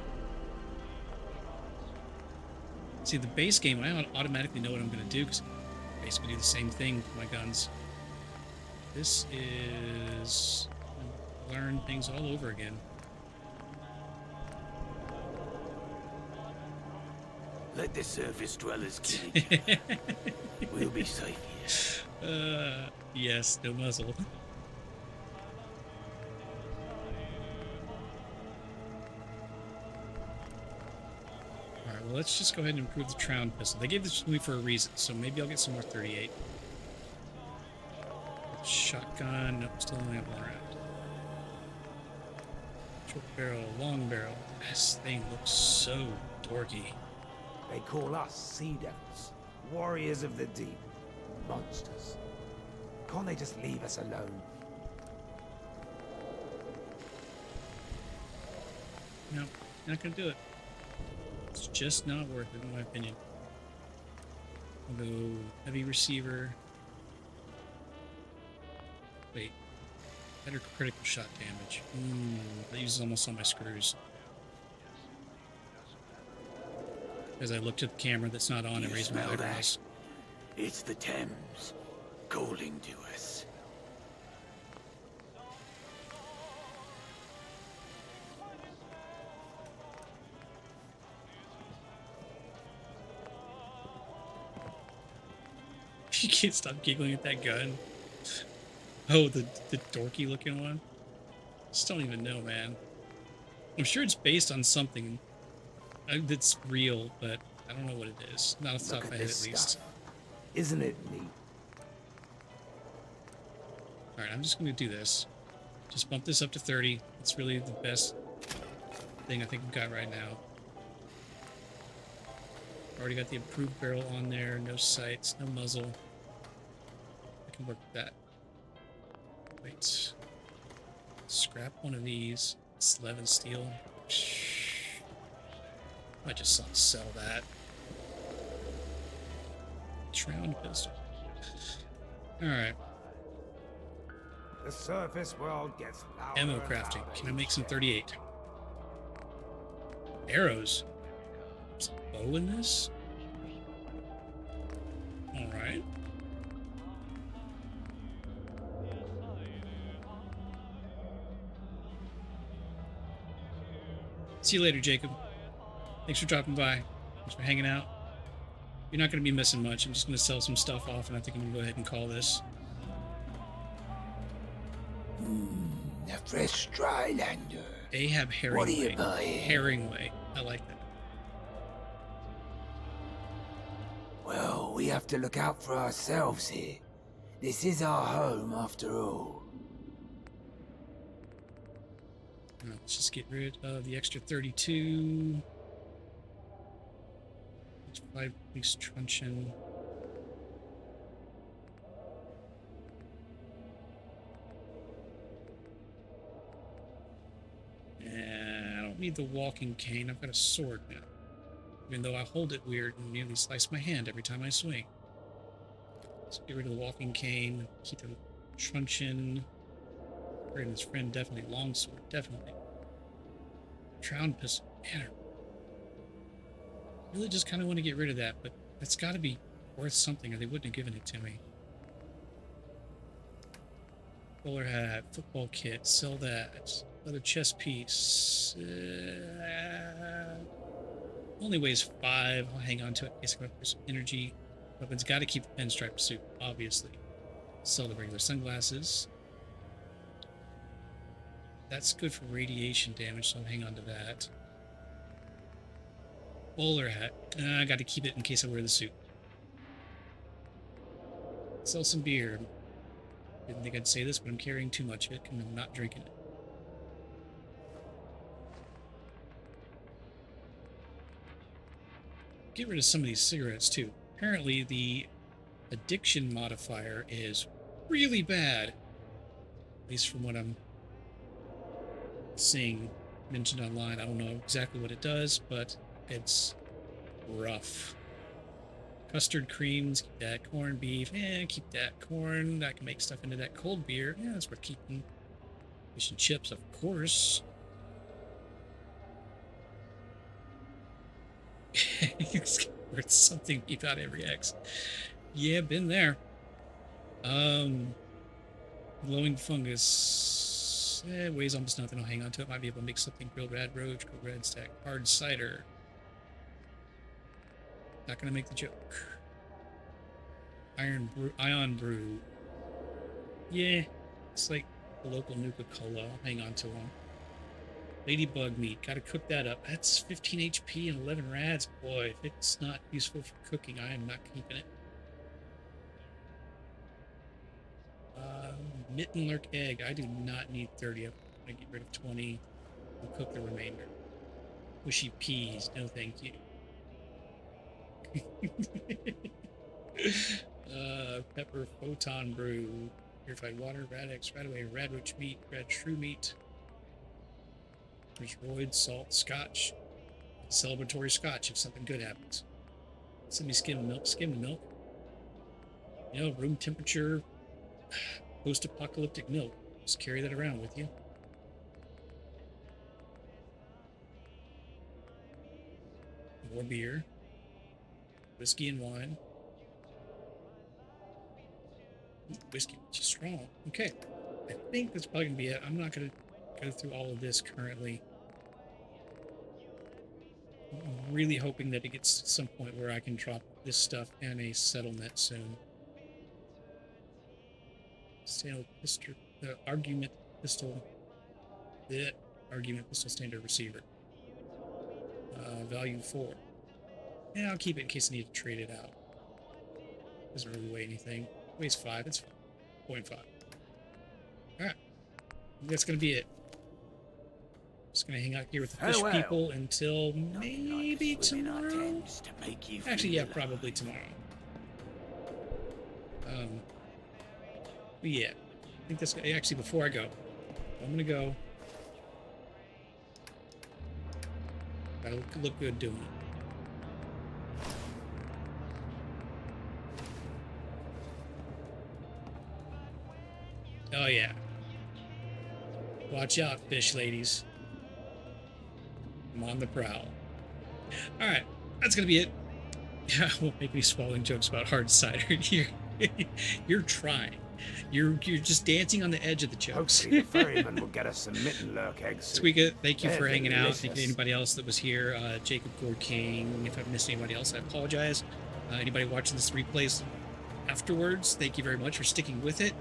See, the base game, I automatically know what I'm going to do, because I basically do the same thing with my guns. This is... learn things all over again. Let the surface dwellers kill each other. We'll be safe here. Yes, no muzzle. Alright, well, let's just go ahead and improve the Tround pistol. They gave this to me for a reason, so maybe I'll get some more 38. Shotgun. Nope, still only have one round. Short barrel, long barrel. This thing looks so dorky. They call us sea devils, warriors of the deep, monsters. Can't they just leave us alone? No, not gonna do it. It's just not worth it, in my opinion. I'll go heavy receiver. Wait. Better critical shot damage. That uses almost all my screws. As I looked at the camera that's not on and raised my eyebrows. It's the Thames calling to us. You can't stop giggling at that gun. Oh, the dorky looking one? Just don't even know, man. I'm sure it's based on something that's real, but I don't know what it is. Not off the top of my head, at least. Isn't it neat? Alright, I'm just going to do this. Just bump this up to 30. It's really the best thing I think we've got right now. Already got the improved barrel on there. No sights, no muzzle. I can work with that. Wait. Scrap one of these. It's 11 steel. I just saw sell that. Round pistol. Alright. The surface world gets louder. Ammo crafting. Can I make some 38? Arrows. There's a bow in this? Alright. See you later, Jacob. Thanks for dropping by. Thanks for hanging out. You're not going to be missing much. I'm just going to sell some stuff off, and I think I'm going to go ahead and call this. A fresh Drylander. Ahab Herringway. What are you buying? Herringway. I like that. Well, we have to look out for ourselves here. This is our home, after all. Let's just get rid of the extra 32. 5 police truncheon. I don't need the walking cane. I've got a sword now. Even though I hold it weird and nearly slice my hand every time I swing. Let's get rid of the walking cane. Keep the truncheon. Bring his friend, definitely. Longsword, definitely. Tround pistol. Man, I really just kind of want to get rid of that, but that's got to be worth something or they wouldn't have given it to me. Bowler hat, football kit, sell that. Leather chest piece. Only weighs 5. I'll hang on to it in case I got some energy. Weapons got to keep the pinstripe suit, obviously. Sell the regular sunglasses. That's good for radiation damage, so I'll hang on to that. Bowler hat. I got to keep it in case I wear the suit. Sell some beer. Didn't think I'd say this, but I'm carrying too much of it and I'm not drinking it. Get rid of some of these cigarettes too. Apparently the addiction modifier is really bad. At least from what I'm seeing mentioned online. I don't know exactly what it does, but it's rough. Custard creams, keep that. Corned beef, keep that. Corn, I can make stuff into that. Cold beer, that's worth keeping. Fish and chips, of course. It's worth something about every X. Yeah, been there. Glowing fungus. Weighs almost nothing. I'll hang on to it. Might be able to make something. Grilled rad roach, grilled red stack, hard cider. Not gonna make the joke. Ion brew. Yeah, it's like the local Nuka-Cola. I'll hang on to one. Ladybug meat. Gotta cook that up. That's 15 HP and 11 rads. Boy, if it's not useful for cooking, I am not keeping it. Mittenlark egg. I do not need 30 of them. I'm going to get rid of 20 and cook the remainder. Mushy peas. No, thank you. Pepper photon brew. Purified water, Radex, Radaway, Radwitch meat, Rad shrew meat. There's roid, salt, scotch. Celebratory scotch if something good happens. Semi-skimmed milk, skimmed milk. You know, room temperature, post-apocalyptic milk. Just carry that around with you. More beer. Whiskey and wine. Ooh, whiskey, which is strong. Okay. I think that's probably going to be it. I'm not going to go through all of this currently. I'm really hoping that it gets to some point where I can drop this stuff in a settlement soon. Standard pistol, argument pistol, the argument pistol standard receiver. Value 4. Yeah, I'll keep it in case I need to trade it out. Doesn't really weigh anything. Weighs 5. It's 0.5. All right, that's gonna be it. Just gonna hang out here with the fish people until maybe tomorrow. Actually, yeah, probably tomorrow. But yeah, I think that's actually before I go. I'm gonna go. Gotta look good doing it. Oh yeah. Watch out, fish ladies. I'm on the prowl. Alright, that's gonna be it. I won't make me swallowing jokes about hard cider. You're trying. You're just dancing on the edge of the jokes. Hopefully the ferryman will get us some Mittenlark eggs. Squeaka, thank you for hanging out. Thank you to anybody else that was here. Jacob Gore King. If I've missed anybody else, I apologize. Anybody watching this replays afterwards, thank you very much for sticking with it.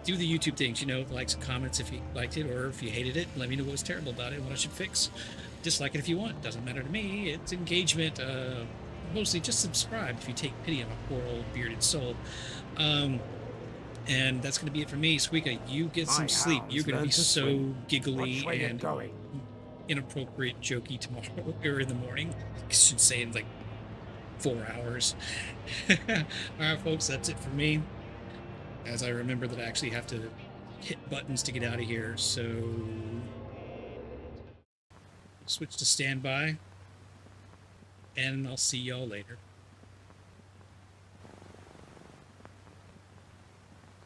Do the YouTube things, you know, likes and comments if you liked it, or if you hated it, let me know what was terrible about it and what I should fix. Dislike it if you want, doesn't matter to me. It's engagement. Mostly just subscribe if you take pity on a poor old bearded soul. And that's going to be it for me. Squeaka, you get some sleep. You're going to be so giggly and inappropriate jokey tomorrow or in the morning. I should say in like 4 hours. Alright folks, that's it for me. As I remember that I actually have to hit buttons to get out of here, so switch to standby, and I'll see y'all later.